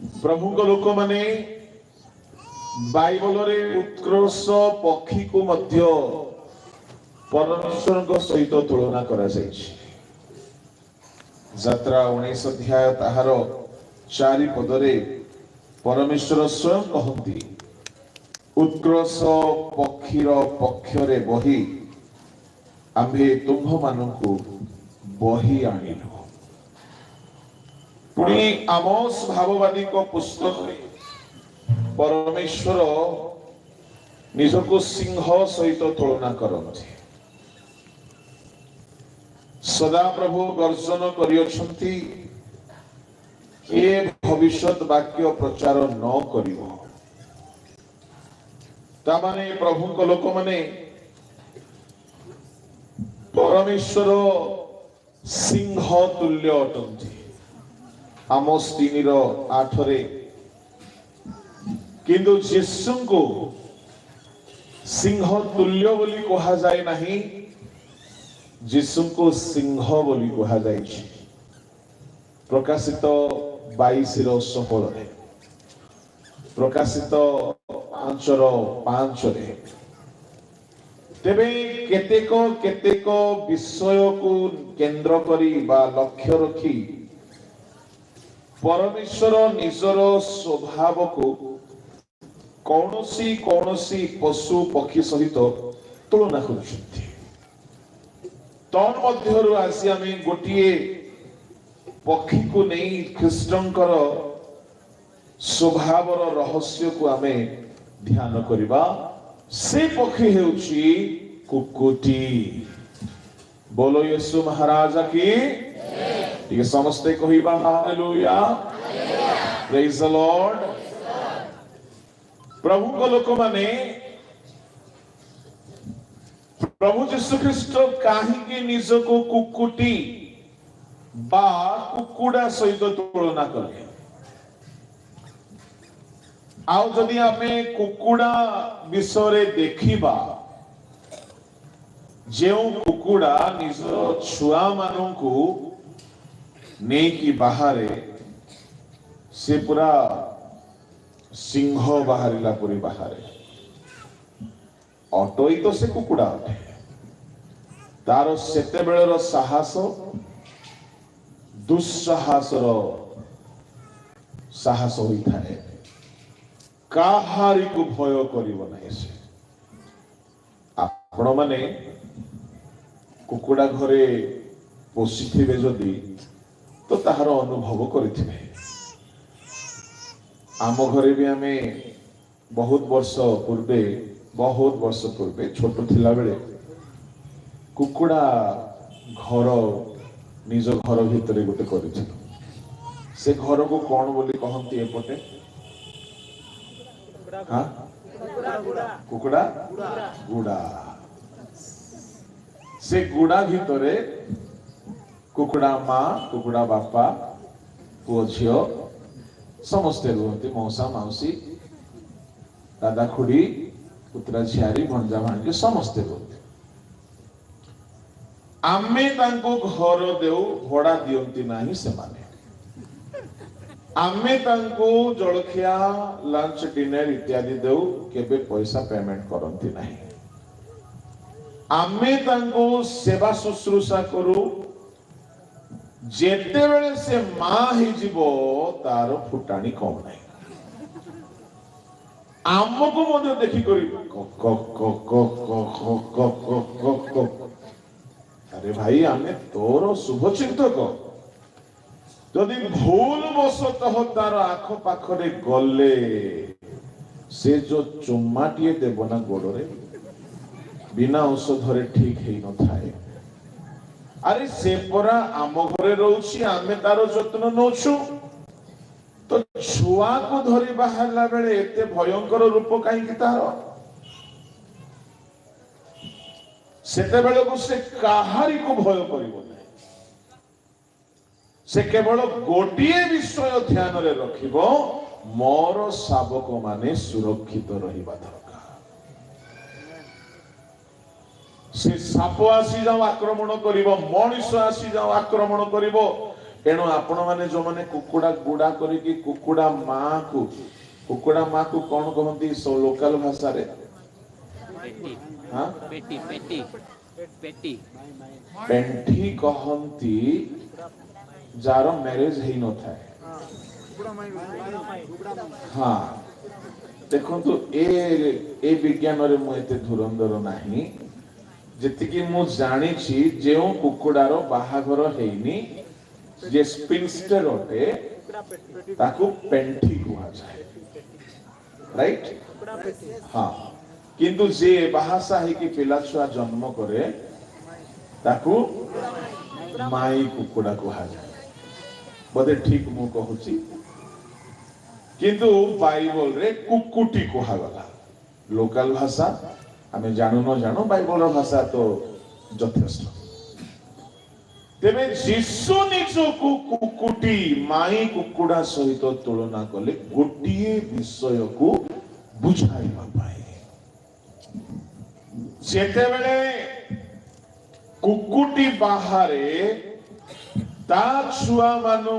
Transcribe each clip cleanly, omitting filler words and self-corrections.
प्रभु को लोक माने बाइबल रे उत्कृष्ट पक्षी को मध्य परमेश्वर को सहित तुलना करा जायछि। यात्रा 19 अध्याय ताहार 4 पदरे परमेश्वर स्वयं कहती उत्कृष्ट पक्षीर पक्षरे बही आम्भे तुम्भ मानकु बही आनिलु। पुणी आमोस भाववादी को पुस्तक परमेश्वर निजको सिंह सहित तुलना करନ୍ତି। सदा प्रभु गर्जन करियछन्ति ए भविष्यत वाक्य प्रचार न करिवो। तामाने प्रभु को लोक माने परमेश्वर सिंह तुल्य अटंती। आमोस 3:8 रे किंतु यीशु को सिंह तुल्य बोली कहा जाए नहीं, यीशु को सिंह बोली कहा जाए। प्रकाशित 22:16 रे प्रकाशित 5:5 रे तेबे केतेक विषय को केंद्र करी बा लक्ष्य रखी परमेश्वर निजर स्वभाव को कौनसी पशु पक्षी सहित तुलना करुछन्ति। तन मध्यरु आसी आमे गोटिए पक्षी को नहीं ख्रीष्टंकर स्वभावर रहस्य को आमे ध्यान करिबा। से पक्षी हेउछि कुकुटी। बोलो यीशु महाराज की ठीक समस्ते कहिबा हालेलुया, प्रेज द लॉर्ड। प्रभु को लोक माने प्रभु यीशु ख्रीष्ट काहीकि निज को कुकुटी बा कुकुड़ा सहित तुलना कले। आउ जदि आमे कुकुड़ा विषय देखिबा, जेउ कुकुड़ा निज छुआ मानकु नहीं कि बाहर से पूरा सिंह बाहरिला पूरी बाहर अटोई तो से कुकुड़ा अटे। तार सेते बेलर साहस दुस्साहसर साहस होई थाए। काहारी को भय करिवो नाही। से आपण माने कुकुड़ा घरे पोषिथिबे जदि तो ताहार अनुभव करिथिबे। आम घरे भी आमे बहुत वर्ष पूर्वे छोट थिला बेले कुकुड़ा घर निज घर भितरे गोटे करिथिलु। से घर को कौन बोली कहंती एपटे? हाँ, कुकुड़ा गुड़ा। से गुड़ा भितरे कुकुड़ा माँ, कुकुड़ा बापा, पुओ झियो समस्ते रुहती। मौसा माउसी, दादा खुड़ी, पुत्रा झियारी, भंजा भांजी समस्ते रुहती। आमे तांको घर देउ भड़ा दियंती नाही से माने। आमे तांको जलखिया लंच डिनर इत्यादि देउ केबे पैसा पेमेंट करंती नाही। आमे तांको सेवा शुश्रूषा करू जेते बेले से मां ही जीवो तार फुटाणी कम नहीं। आमको मध्य देखी करी अरे भाई आमे तोर शुभ चिंतक। जदि भूल बसतः तार आख पाखरे गले से जो चुम्माटिए देव ना गोड़े बिना औषधरे ठीक है न थाए। अरे से परा आम घरे रोची आमे तारो जत्न नोछु तो छुआ को धरी बाहरला बेले एते भयंकर रूप काई कि तारो। सेते बेले को से काहारी को भय करिवो नै। से केवल गोटिए विषय ध्यान रे रखिबो, मोर शावक माने सुरक्षित रहिबा दरकार। से साप आसी जाओ आक्रमण करिवो, मनुष्य आसी जाओ आक्रमण करिवो, तेणु आपण माने जो माने कुकुड़ा गुड़ा करिकी कुकुड़ा माँ को कौन कहती सो लोकल भाषा रे पेटी हाँ पेटी पेटी पेटी पेंठी कहती जार मैरिज ही न थाए हाँ देखो तो ए विज्ञान रे मु एते धुरंधर नाही जेतिकी मु जानी छी जेउ कुकुडार बाहाघर हेइनी जे स्पिनस्टर होते ताकू पेंठी कुहा जाए राइट हाँ किंतु जे बाहासा है कि पिला छुआ जन्म करे ताकू माई कुकुड़ा कुहा जाए बोधे ठीक मु कहूची किंतु बाइबल रे कुकुटी कुहा गला लोकल भाषा आमे जानू न जानू बाइबल भाषा तो यथेष्ट तेरे जीसु निजको कुकुटी माई कुकुड़ा सहित तुलना कले गोटिए विषय को बुझाइबा पाए जेते बेले कुकुटी बाहरे ता छुआ मानू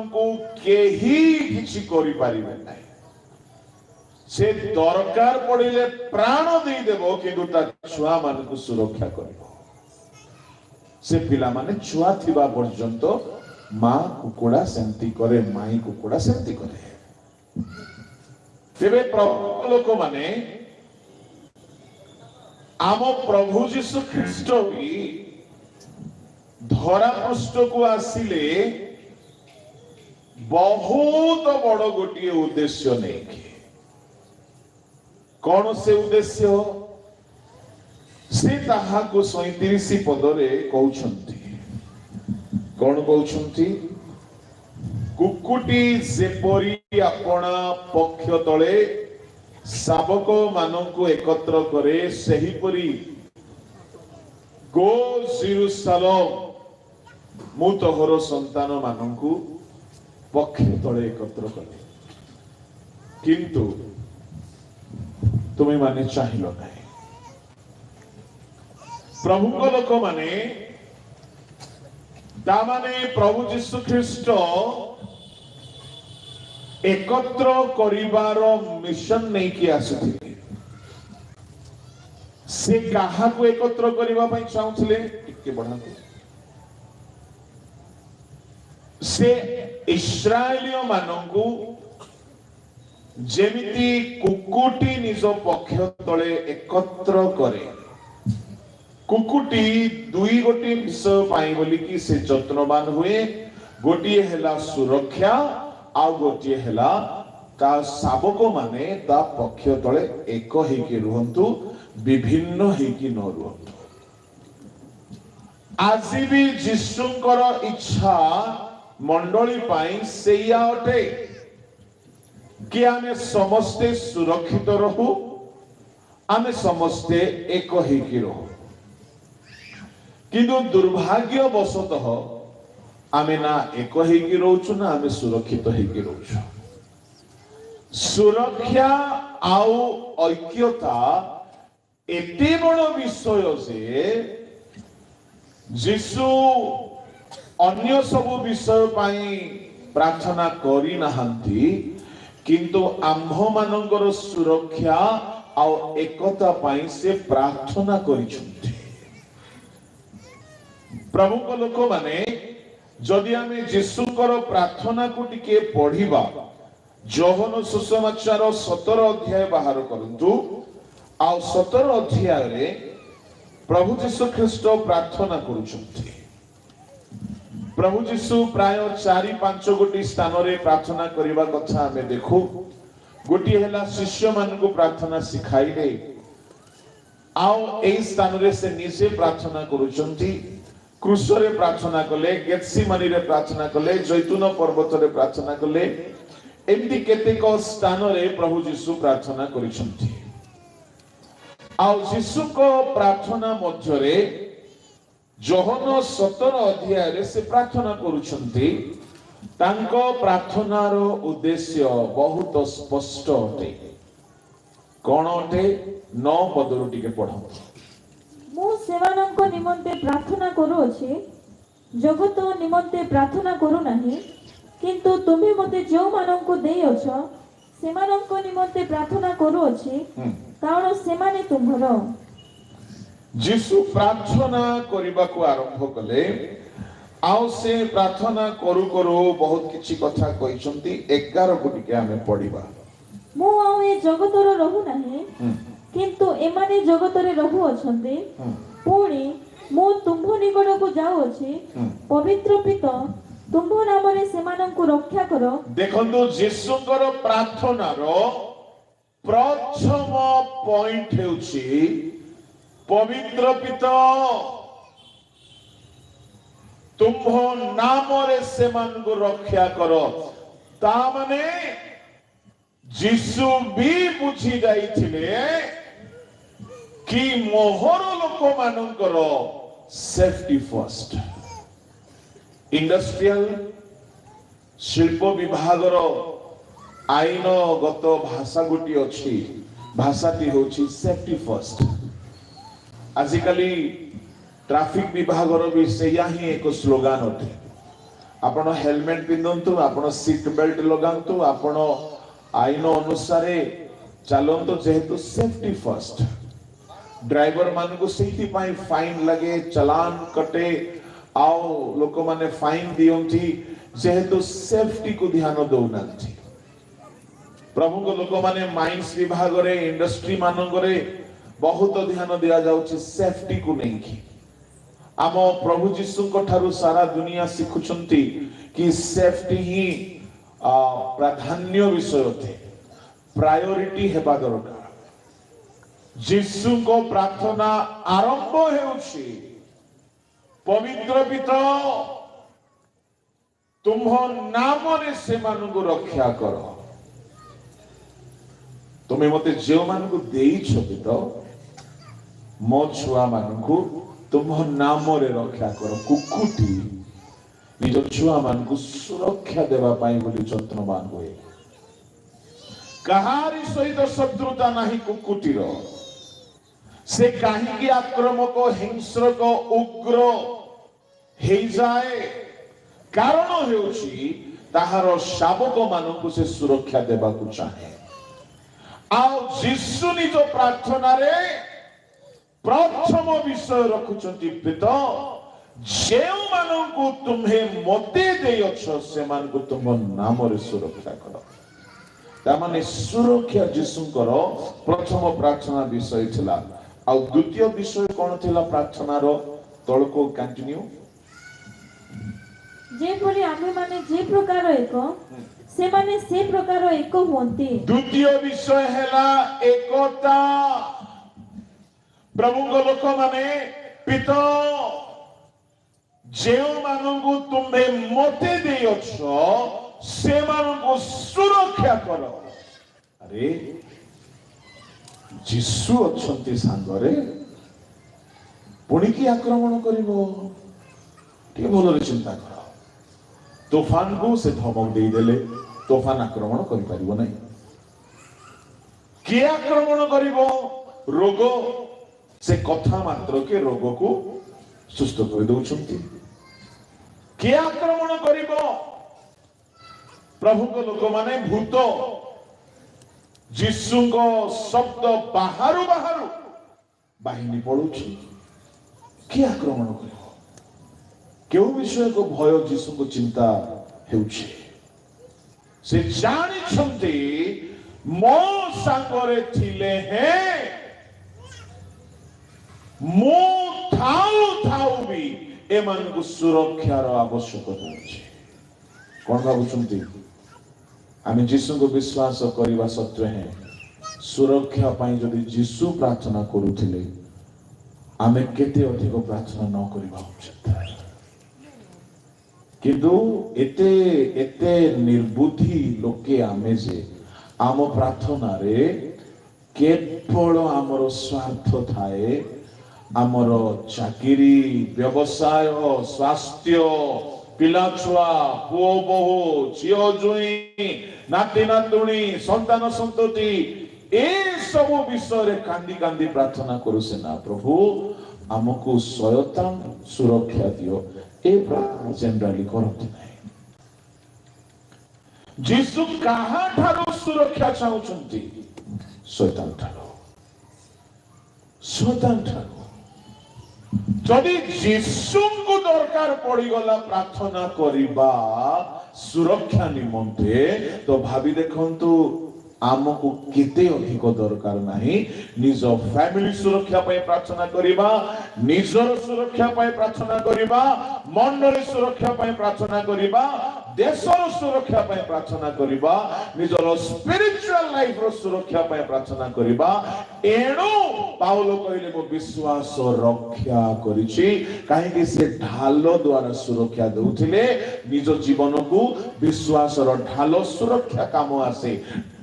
केही किछि करि पारिबे नाही से दरकार पड़िले प्राण दे देबो किंतु ता छुआ मानू सुरक्षा करिबो से पिला माने छुआ थिबा पर्यंत मां कुकुड़ा सेंती करे माई कुकुड़ा सेंती करे तेबे प्रभु लोक माने आम प्रभु जीशु ख्रीष्ट भी धरा पृष्ठ को आसिले बहुत बड़ गोटे उद्देश्य नहीं कौन से उद्देश्य से ताहा को 37 पदरे कहउछंती कौन कहउछंती कुकुटी जेपरी आपना पक्ष तले शावक मानंकु एकत्र करे सही परी गो जेरूशलेम मु तोहर संतान मानंकु पक्ष तले एकत्र करे किंतु तुम्हें माने चाहिलो नहीं प्रभु को लोक माने दामाने प्रभु जीशु ख्रीष्ट एकत्र करिवार मिशन नहीं कि आसुथिले से काहा को एकत्र करिवा पई चाहुथिले टिके बढ़ांतु से इस्राएलियो मानंकु जेमिति कुकुटी निज पक्ष तले एकत्र करे कुकुटी दुई गोटी विषय पाई बोली कि से जत्नवान हुए गोटी हेला सुरक्षा आ गोटी हेला ता शावक माने ता पक्ष तले एक हेकी रुहंतु विभिन्न हेकी न रुहंतु आज भी जीशुंकर इच्छा मंडली पाई सेया अटे कि आमे समस्ते सुरक्षित रहू आमे समस्ते एक हेकी रहू किंतु दुर्भाग्य वशतः आमे ना एक हेकी रहउछु ना आमे सुरक्षित हेकी रहउछु सुरक्षा आउ ऐक्यता एते बड़ विषय से जीशु अन्य सब विषय पाई प्रार्थना करी नाहंती किंतु आम्भ मानकर सुरक्षा आउ एकता पाई से प्रार्थना करिछुंती प्रभु को लोक माने जदि आमे जीशुकर प्रार्थना को टिके पढ़िबा योहन सुसमाचार 17 अध्याय बाहर करंतु आ 17 अध्याय रे प्रभु जीशु ख्रीष्ट प्रार्थना करूछंती प्रभु जीशु प्राय 4-5 गोटी स्थान रे प्रार्थना करिबा कथा हमें देखू गोटी हेला शिष्य मान को प्रार्थना सिखाइले आओ एई स्थान रे से निजे प्रार्थना करूछंती क्रूसरे प्रार्थना कले गेत्सेमानी रे प्रार्थना कले जैतून पर्वत रे प्रार्थना कले एमती केतेक स्थान रे प्रभु जीशु प्रार्थना करिसंती आउ जीशु को प्रार्थना मध्य रे योहन 17 अध्याय रे से प्रार्थना करूछंती तांको प्रार्थनार उद्देश्य बहुत स्पष्ट अटे कोन अटे 9 पदरु टिके पढो मु सेवानंको निमंते प्रार्थना करू अछि जगत निमंते प्रार्थना करू नाही କିନ୍ତୁ ତୁମେ ମୋତେ ଯେଉଁମାନଙ୍କୁ ଦେଇଅଛ ସେମାନଙ୍କ ନିମନ୍ତେ ପ୍ରାର୍ଥନା କରୁଅଛି, କାରଣ ସେମାନେ ତୁମ୍ଭର। ଯୀଶୁ ପ୍ରାର୍ଥନା କରିବାକୁ ଆରମ୍ଭ କଲେ। ଆଉ ସେ ପ୍ରାର୍ଥନା କରୁ କରୁ ବହୁତ କିଛି କଥା କହିଛନ୍ତି। 11 କୁ ଟିକେ ଆମେ ପଢିବା। ମୁଁ ଆଉ ଏ ଜଗତର ରହୁନାହିଁ, କିନ୍ତୁ ଏମାନେ ଜଗତରେ ରହୁଅଛନ୍ତି। ପୁଣି ମୁଁ ତୁମ୍ଭ ନିକଟକୁ ଯାଉଅଛି। ପବିତ୍ର ପିତା, ତୁମ୍ଭ ନାମରେ ସେମାନଙ୍କୁ ରକ୍ଷା କର। ଦେଖନ୍ତୁ, ଯୀଶୁଙ୍କର ପ୍ରାର୍ଥନାର ପ୍ରଥମ ପଏଣ୍ଟ ହେଉଛି ପବିତ୍ର ପିତା, ତୁମ୍ଭ ନାମରେ ସେମାନଙ୍କୁ ରକ୍ଷା କର। ତା ମାନେ ଯୀଶୁ ବି ବୁଝି ଯାଇଥିଲେ କି ମୋହର ଲୋକମାନଙ୍କର ସେଫଟି ଫାର୍ଷ୍ଟ। ଇଣ୍ଡଷ୍ଟ୍ରିଆଲ ଶିଳ୍ପ ବିଭାଗର ଆଇନଗତ ଭାଷା ଗୋଟିଏ ଅଛି। ଭାଷାଟି ହେଉଛି ସେଫଟି ଫାର୍ଷ୍ଟ। ଆଜିକାଲି ट्राफिक विभाग भी सेया ही एक स्लोगान अटे। आपण हेलमेट पिंधंतु, आपण सीट बेल्ट लगांतु, आपण आईन अनुसार चलंतु, जेहेतु सेफ्टी फर्स्ट। ड्राइवर मान को सेफ्टी पाई फाइन लगे, चलान कटे, आओ लोक माने फाइन दियंती, जेहेतु सेफ्टी को ध्यान दउनांती। प्रभु को लोक माने माइंस विभाग रे, इंडस्ट्री मानन करे बहुत ध्यान दिया जाउची सेफ्टी को नहीं की। आम प्रभु जीशु ठारू सारा दुनिया शिखुंती कि सेफ्टी ही प्राधान्य विषय थे, प्रायोरिटी हेबा दरकार। जीशु को प्रार्थना आरंभ हेउछि, पवित्र पिता, तुम्ह नामरे से मानकु रक्षा कर। तुम्हें मते जेउ मानकु देइछ पिता, मो छुआ मानकु तुम नाम रे रक्षा कर। कुकुटी निज छुआ मान को सुरक्षा देवा पाई बोली जत्नवान हुए। कहारी सहित शत्रुता नहीं कुकुटीर। से कहीं आक्रमक, हिंस्रक, उग्र हे जाए, कारण हेउछि ताहार शावक मानकु से सुरक्षा देवा को चाहे। आओ जीशु निज प्रार्थना रे प्रथम विषय रखुचंती, पिता, जेउ मानकु तुम्हें मते देयछ से मानकु तुम नाम रे सुरक्षा कर। ता माने सुरक्षा जीशुंकर प्रथम प्रार्थना विषय थिला। आ द्वितीय विषय कोन थिला प्रार्थनार? तळको कंटिन्यू। जे परि आमे माने जे प्रकार एक, से माने से प्रकार एक होंती। द्वितीय विषय हैला एकता। प्रभु को लोक माने पिता, जेउ मानकु तुम्हें मते देयछ से मानकु सुरक्षा कर। अरे जीशु अछंती सांगरे, पुणी की आक्रमण करिवो? टे भलरे चिंता कर। तूफान को से धमक दे देले तूफान आक्रमण करि परिबो नहीं। के आक्रमण करिवो? रोग से कथा मात्र के रोग को सुस्थ कर दउछंती। के आक्रमण करिवो? प्रभु को लोक माने भूत। जीशु को शब्द बाहरु बाहरु बाहिनी पड़ुछि। के आक्रमण करिवो? केउ विषय को भय जीशु को चिंता हेउछि। से जानि छंती मो सांगरे थिले हैं, मो थाउ थाउ भी एमान को सुरक्षार आवश्यकता होछि। कोन भाबुछंती? आमे जीशु को विश्वास करिवा सत्वे हैं, सुरक्षा पाई जदि जीशु प्रार्थना करूथिले, आमे केते अधिक प्रार्थना न करिवा उचित। किंतु एते एते निर्बुद्धि लोके आमे जे आम प्रार्थना रे केवल आमर स्वार्थ थाए, आमर चाकरी, व्यवसाय, स्वास्थ्य, पिला छुआ, पुओ बहु, झियो जुई, नाती नातुणी, संतान संतति, ए सब विषय रे कांदी कांदी प्रार्थना करू से ना। प्रभु आमको शयतान सुरक्षा दियो, ए प्रार्थना जनरली करते नहीं। ଯୀଶୁ କାହାଠାରୁ ସୁରକ୍ଷା ଚାହୁଁଛନ୍ତି? ଶୈତାନ ଠାରୁ। ଶୈତାନ ଠାରୁ। ଯଦି ଯୀଶୁଙ୍କୁ ଦରକାର ପଡିଗଲା ପ୍ରାର୍ଥନା କରିବା ସୁରକ୍ଷା ନିମନ୍ତେ, ତ ଭାବି ଦେଖନ୍ତୁ ଆମକୁ କେତେ ଅଧିକ ଦରକାର ନାହିଁ ନିଜ ଫ୍ୟାମିଲି ସୁରକ୍ଷା ପାଇଁ ପ୍ରାର୍ଥନା କରିବା, ନିଜର ସୁରକ୍ଷା ପାଇଁ ପ୍ରାର୍ଥନା କରିବା, ମଣ୍ଡଳୀ ସୁରକ୍ଷା ପାଇଁ ପ୍ରାର୍ଥନା କରିବା, ଦେଶର ସୁରକ୍ଷା ପାଇଁ ପ୍ରାର୍ଥନା କରିବା, ନିଜର ସ୍ପିରିଚୁଆଲ ଲାଇଫର ସୁରକ୍ଷା ପାଇଁ ପ୍ରାର୍ଥନା କରିବା। ଏଣୁ ପାଉଲ କହିଲେ ମୁଁ ବିଶ୍ୱାସ ରକ୍ଷା କରିଛି। କାହିଁକି? ସେ ଢାଲ ଦ୍ୱାରା ସୁରକ୍ଷା ଦେଉଥିଲେ ନିଜ ଜୀବନକୁ। ବିଶ୍ୱାସର ଢାଲ ସୁରକ୍ଷା କାମ ଆସେ।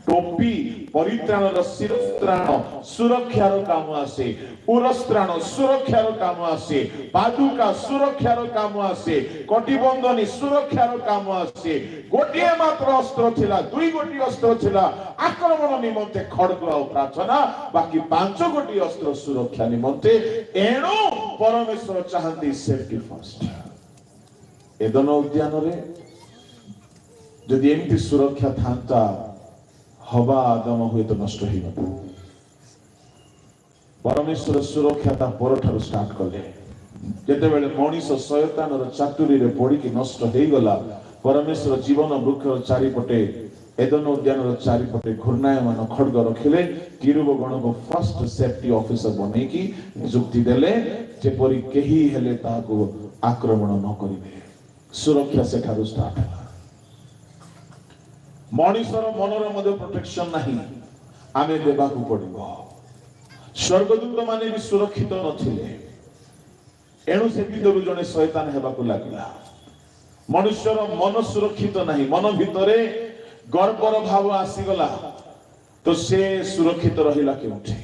ଟୋପି ପରିତ୍ରାଣର ଶିରସ୍ତ୍ରାଣ ସୁରକ୍ଷାର କାମ ଆସେ। ଉରସ୍ତ୍ରାଣ ସୁରକ୍ଷାର କାମ ଆସେ। ପାଦୁକା ସୁରକ୍ଷାର କାମ ଆସେ। କଟିବନ୍ଧନୀ ସୁରକ୍ଷାର କାମ ଆସେ। ଗୋଟିଏ ମାତ୍ର ଅସ୍ତ୍ର ଥିଲା, ଦୁଇ ଗୋଟି ଅସ୍ତ୍ର ଥିଲା ଆକ୍ରମଣ ନିମନ୍ତେ ଖଡ୍ଗ ଆଉ ପ୍ରାର୍ଥନା, ବାକି 5 ଗୋଟି ଅସ୍ତ୍ର ସୁରକ୍ଷା ନିମନ୍ତେ। ଏଣୁ ପରମେଶ୍ୱର ଚାହାନ୍ତି ସେଫ୍ଟି ଫାର୍ଷ୍ଟ। ଏଦନ ଉଦ୍ୟାନରେ ଯଦି ଏମିତି ସୁରକ୍ଷା ଥାନ୍ତା, ହବା ଆଦମ ହୁଏତ ନଷ୍ଟ ହେଇନଥାନ୍ତା। ପରମେଶ୍ୱର ସୁରକ୍ଷା ତା ପରଠାରୁ ଷ୍ଟାର୍ଟ କଲେ। ଯେତେବେଳେ ମଣିଷ ଶୟତାନର ଚାତୁରୀରେ ପଡିକି ନଷ୍ଟ ହେଇଗଲା, ପରମେଶ୍ୱର ଜୀବନ ବୃକ୍ଷର ଚାରିପଟେ, ଏଦନ ଉଦ୍ୟାନର ଚାରିପଟେ ଘୂର୍ଣ୍ଣାୟମାନ ଖଡ୍ଗ ରଖିଲେ। କିରୁବ ଗଣକୁ ଫାର୍ଷ୍ଟ ସେଫ୍ଟି ଅଫିସର ବନେଇକି ନିଯୁକ୍ତି ଦେଲେ, ଯେପରି କେହି ହେଲେ ତାହାକୁ ଆକ୍ରମଣ ନ କରିବେ। ସୁରକ୍ଷା ସେଠାରୁ ଷ୍ଟାର୍ଟ ହେଲା। ମଣିଷର ମନର ମଧ୍ୟ ପ୍ରୋଟେକ୍ସନ ନାହିଁ, ଆମେ ଦେବାକୁ ପଡିବ। ସ୍ୱର୍ଗଦୂତ ମାନେ ବି ସୁରକ୍ଷିତ ନଥିଲେ, ଏଣୁ ସେ ଭିତରୁ ଜଣେ ଶୈତାନ ହେବାକୁ ଲାଗିଲା। ମନୁଷ୍ୟର ମନ ସୁରକ୍ଷିତ ନାହିଁ, ମନ ଭିତରେ ଗର୍ବର ଭାବ ଆସିଗଲା, ତ ସେ ସୁରକ୍ଷିତ ରହିଲା କେଉଁଠି?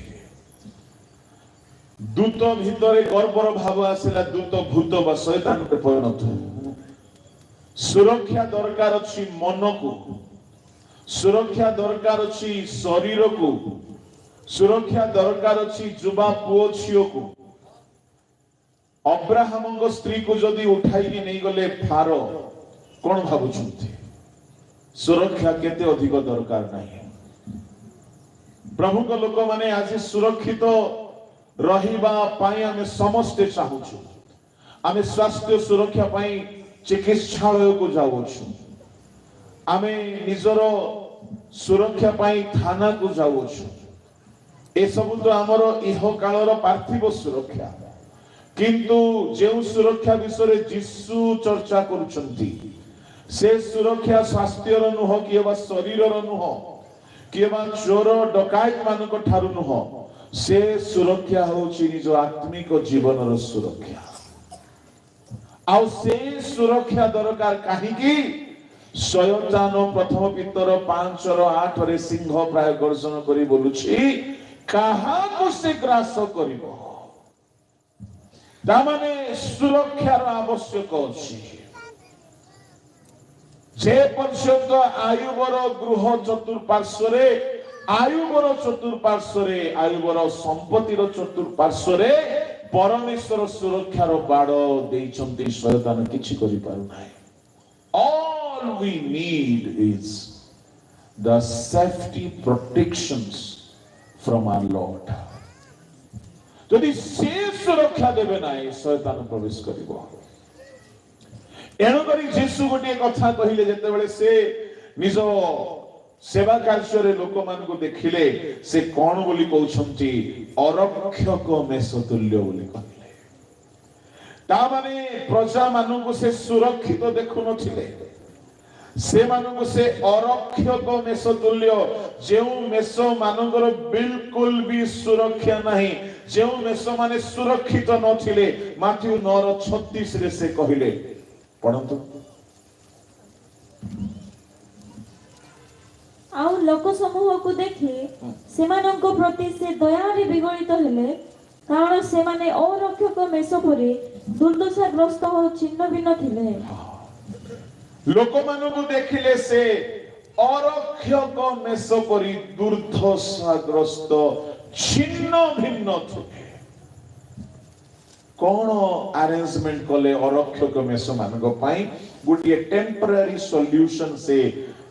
ଦୂତ ଭିତରେ ଗର୍ବର ଭାବ ଆସିଲା, ଦୂତ ଭୂତ ବା ଶୈତାନରେ ପରିଣତ। ସୁରକ୍ଷା ଦରକାର ଅଛି ମନକୁ, ସୁରକ୍ଷା ଦରକାର ଅଛି ଶରୀରକୁ, ସୁରକ୍ଷା ଦରକାର ଅଛି ଯୁବା ପୁଅ ଝିଅକୁ। ଅବ୍ରାହମଙ୍କ ସ୍ତ୍ରୀକୁ ଯଦି ଉଠାଇକି ନେଇଗଲେ ଫାର, କଣ ଭାବୁଛନ୍ତି? ସୁରକ୍ଷା କେତେ ଅଧିକ ଦରକାର ନାହିଁ। ପ୍ରଭୁଙ୍କ ଲୋକମାନେ ଆଜି ସୁରକ୍ଷିତ ରହିବା ପାଇଁ ଆମେ ସମସ୍ତେ ଚାହୁଁଛୁ। ଆମେ ସ୍ୱାସ୍ଥ୍ୟ ସୁରକ୍ଷା ପାଇଁ ଚିକିତ୍ସାଳୟକୁ ଯାଉଛୁ, ଆମେ ନିଜର ସୁରକ୍ଷା ପାଇଁ ଥାନାକୁ ଯାଉଛୁ। ଏସବୁ ତ ଆମର ଇହ କାଳର ପାର୍ଥିବ ସୁରକ୍ଷା। କିନ୍ତୁ ଯେଉଁ ସୁରକ୍ଷା ବିଷୟରେ ଯୀଶୁ ଚର୍ଚ୍ଚା କରୁଛନ୍ତି, ସେ ସୁରକ୍ଷା ସ୍ୱାସ୍ଥ୍ୟର ନୁହଁ, କିଏ ବା ଶରୀରର ନୁହଁ, କିଏ ବା ଚୋର ଡକାୟତ ମାନଙ୍କ ଠାରୁ ନୁହଁ। ସେ ସୁରକ୍ଷା ହେଉଛି ନିଜ ଆତ୍ମିକ ଜୀବନର ସୁରକ୍ଷା। ଆଉ ସେ ସୁରକ୍ଷା ଦରକାର କାହିଁକି? ଶୟତାନ ପ୍ରଥମ ପିତର 5:8 ସିଂହ ପ୍ରାୟ ଗର୍ଜନ କରି ବୋଲୁଛି, କାହାକୁ ସେ ଗ୍ରାସ କରିବ? ତାମାନେ ସୁରକ୍ଷାର ଆବଶ୍ୟକ ଅଛି। ଯେ ପର୍ଯ୍ୟନ୍ତ ଆୟୁବର ଗୃହ ଚତୁଃପାର୍ଶ୍ୱରେ, ଆୟୁବର ଚତୁଃପାର୍ଶ୍ୱରେ, ଆୟୁବର ସମ୍ପତ୍ତିର ଚତୁଃପାର୍ଶ୍ୱରେ ପରମେଶ୍ୱର ସୁରକ୍ଷାର ବାଡ଼ ଦେଇଛନ୍ତି, ଶୟତାନ କିଛି କରିପାରୁନାହିଁ। All we need is the safety protections from our Lord. যদি সে সুরক্ষা দেবে নাই, শয়তান প্রবেশ করিব। এণুকরি যীশু গোটিয়ে কথা কহিলে, যেতেবেলে সে নিজ সেবা কার্যরে লোকমানଙ୍କୁ ଦେଖିଲେ, ସେ କଣ ବୋଲି କହୁଛନ୍ତି? ଅରକ୍ଷକ ମେଷତୁଲ୍ୟ ବୋଲି କହିଲେ। ତାମାନେ ପ୍ରଜା ମାନଙ୍କୁ ସେ ସୁରକ୍ଷିତ ଦେଖୁନଥିଲେ, ସେମାନଙ୍କୁ ସେ ଅରକ୍ଷକ ମେଷତୁଲ୍ୟ। ଯେଉଁ ମେଷ ମାନଙ୍କର ବିଲକୁଲ ବି ସୁରକ୍ଷା ନାହିଁ, ଯେଉଁ ମେଷ ମାନେ ସୁରକ୍ଷିତ ନଥିଲେ, ମାଥ୍ୟୁ 9:36 ସେ କହିଲେ, ପଢନ୍ତୁ। ଆଉ ଲୋକ ସମୂହକୁ ଦେଖି ସେମାନଙ୍କ ପ୍ରତି ସେ ଦୟାରେ ବିଗଳିତ ହେଲେ, କାରଣ ସେମାନେ ଅରକ୍ଷକ ମେଷ ପରି ଦୁର୍ଦ୍ଦଶାଗ୍ରସ୍ତ ଓ ଛିନ୍ନ ଭିନ୍ନ ଥିଲେ। ଲୋକମାନଙ୍କୁ ଦେଖିଲେ ସେ ଅରକ୍ଷକ ମେଷ ପରି ଦୁର୍ଦ୍ଦଶାଗ୍ରସ୍ତ ଛିନ୍ନ ଭିନ୍ନ ଥିଲେ। କଣ ଆରେଞ୍ଜମେଣ୍ଟ କଲେ ଅରକ୍ଷକ ମେଷ ମାନଙ୍କ ପାଇଁ? ଗୋଟିଏ ଟେମ୍ପରାରୀ ସଲ୍ୟୁସନ ସେ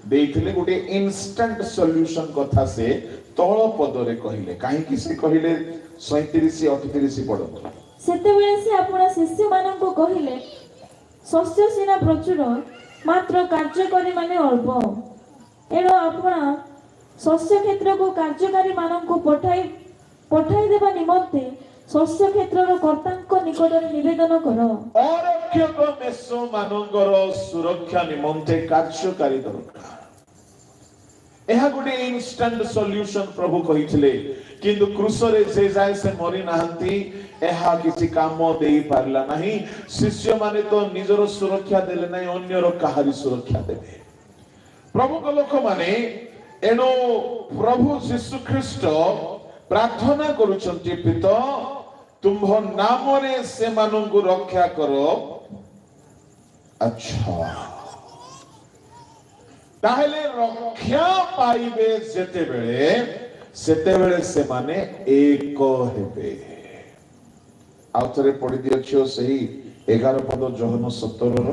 ଦେଇଥିଲେ गोटे इनस्टंट सॉल्यूशन कथा से तळ पदरे कहिले काहे कि से कहिले 37 38 पढो ସେତେବେଳେ ସେ ଆପଣ ଶିଷ୍ୟମାନଙ୍କୁ କହିଲେ ଶସ୍ୟ ସିନା ପ୍ରଚୁର ମାତ୍ର କାର୍ଯ୍ୟକାରୀ ମାନେ ଅଳ୍ପ ଏଣୁ ଆପଣ ଶସ୍ୟ କ୍ଷେତ୍ରକୁ କାର୍ଯ୍ୟକାରୀ ମାନଙ୍କୁ ପଠାଇ ଦେବା ନିମନ୍ତେ ଶସ୍ୟ କ୍ଷେତ୍ରର କର୍ତ୍ତାଙ୍କ ନିକଟରେ ନିବେଦନ କର ଅରକ୍ଷକ ମେଷ ମାନଙ୍କର ସୁରକ୍ଷା ନିମନ୍ତେ କାର୍ଯ୍ୟକାରୀ ଦରକାର ଏହା ଗୋଟେ ଇନଷ୍ଟାଣ୍ଟ ସଲ୍ୟୁସନ ପ୍ରଭୁ କହିଥିଲେ କିନ୍ତୁ କୃଷରେ ଯେ ଯାଏ ସେ ମରି ନାହାନ୍ତି ଏହା କିଛି କାମ ଦେଇ ପାରିଲା ନାହିଁ ଶିଷ୍ୟମାନେ ତ ନିଜର ସୁରକ୍ଷା ଦେଲେ ନାହିଁ ଅନ୍ୟର କାହାରି ସୁରକ୍ଷା ଦେବେ ପ୍ରଭୁଙ୍କ ଲୋକମାନେ ଏଣୁ ପ୍ରଭୁ ଯୀଶୁ ଖ୍ରୀଷ୍ଟ ପ୍ରାର୍ଥନା କରୁଛନ୍ତି ପିତା ତୁମ୍ଭ ନାମରେ ସେମାନଙ୍କୁ ରକ୍ଷା କର ଆଚ୍ଛା ତାହେଲେ ରକ୍ଷା ପାଇବେ ସେତେବେଳେ ସେମାନେ ଏକ ହେବେ ଆଉ ଥରେ ପଢି ଦିଅଛିଓ ସେହି 11 ପଦ ଯୋହନ 17 ର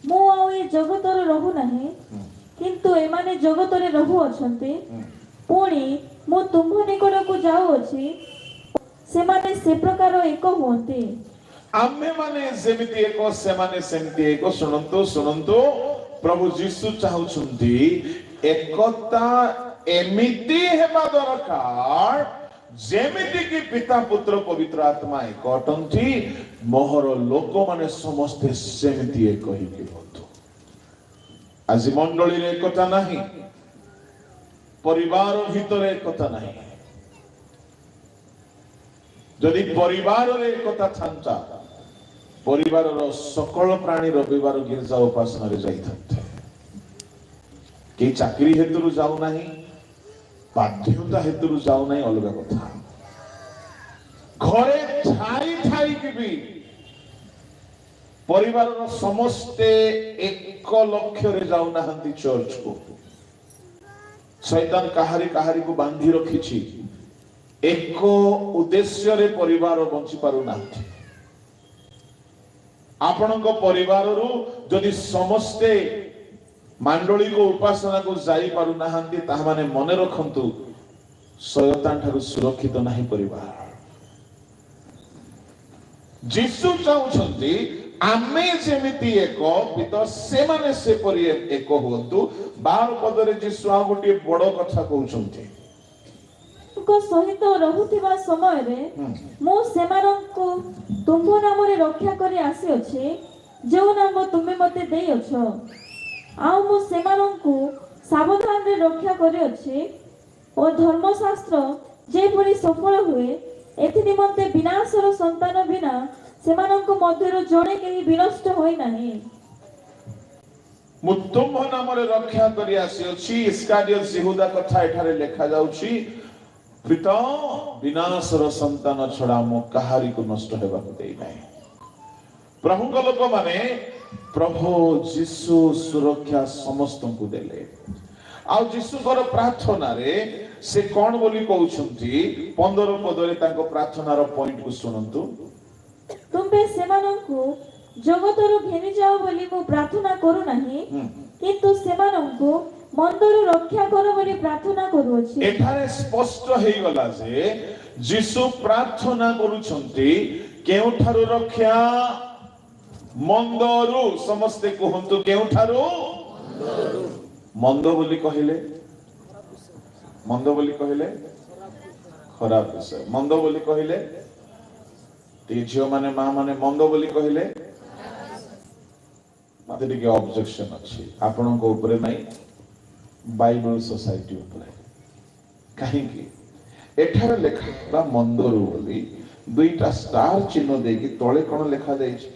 ମୁଁ ଆଉ ଏ ଜଗତରେ ରହୁ ନାହିଁ କିନ୍ତୁ ଏମାନେ ଜଗତରେ ରହୁ ଅଛନ୍ତି ପୁଣି ମୁଁ ତୁମ୍ଭ ନିକଟକୁ ଯାଉଅଛି ସେମାନେ ସେ ପ୍ରକାର ଏକ ହୁଅନ୍ତି आमे माने जेमिति एको सेमाने सेमिति एको सुनंतु प्रभु जीसु चाहुछंती एकता एमिति हेबा दरकार जेमिति कि पिता पुत्र पवित्र आत्मा एक अटंती मोहर लोक माने समस्ते सेमिति एक ही होतो आज मंडली रे एकता नाही परिवार भीतर एकता नाही जदि परिवार रे एकता थांता परिवार सकल प्राणी रविवार गिरजा उपासना रे जाइथांते के चाकरी हेतुरु जाऊ नाही बाध्यता हेतुरु जाऊ नाही अलग कथा घरे ठाई कि भी परिवार समस्ते एक लक्ष्य रे जाऊ नाहंती चर्च को शैतान काहारी को बांधी रखिछि एक उद्देश्य रे परिवार बंची पारु नाहंती आपणक परिवार रु जदि समस्ते मंडली को उपासना को जाई पारु नाहंती ताहा माने मने रखंतु शैतान ठारु सुरक्षित नाही परिवार जीसु चाहुछंती आमे जेमिति एक पिता से माने से परि एक होंतु 12 पदरे जीसु आ गोटे बड़ कथा कहउछंती को सहित रहुथिबा समय रे मो सेमानंको तुंभ नामरे रक्षा करी आसी अछि जो नाम तुमे मते देई अछो आ मो सेमानंको सावधान रे रक्षा करी अछि ओ धर्मशास्त्र जे परि सफल हुए एथि निमंते विनाशर संतान बिना सेमानंको मध्यरो जणे केहि विनष्ट होई नाही मु तुंभ नामरे रक्षा करी आसी अछि इस्कारियोत यहूदा कथा एठारे लेखा जाउछि पिता विनाशर संतान छड़ा मो कहारी को नष्ट हेबा को देई नाही प्रभु को लोक माने प्रभु जीसु सुरक्षा समस्त को देले आ जीसु कर प्रार्थना रे से कोन बोली कहउछंती 15 पदरे ताको प्रार्थना रो पॉइंट को सुनंतु तुमे सेमानंको जगतरो घेनी जाओ बोली मो प्रार्थना करू नाही किंतु सेमानंको मंदरु रक्षा करो बोली प्रार्थना करूछि एठारे स्पष्ट हेई गला जे जीसु प्रार्थना करूछंती केउठारु रक्षा मंदरु समस्ते कहंतु केउठारु मंद बोली कहिले खराब विषय मंद बोली कहिले ती झियो माने मां माने मंद बोली कहिले मते टिके ऑब्जेक्शन अछि आपनको ऊपर नाही बाइबल सोसाइटी ऊपर कहीं की एठारे लेखा मंदरु बोली दुईटा स्टार चिन्ह देकी तळे कोन लेखा जाई छै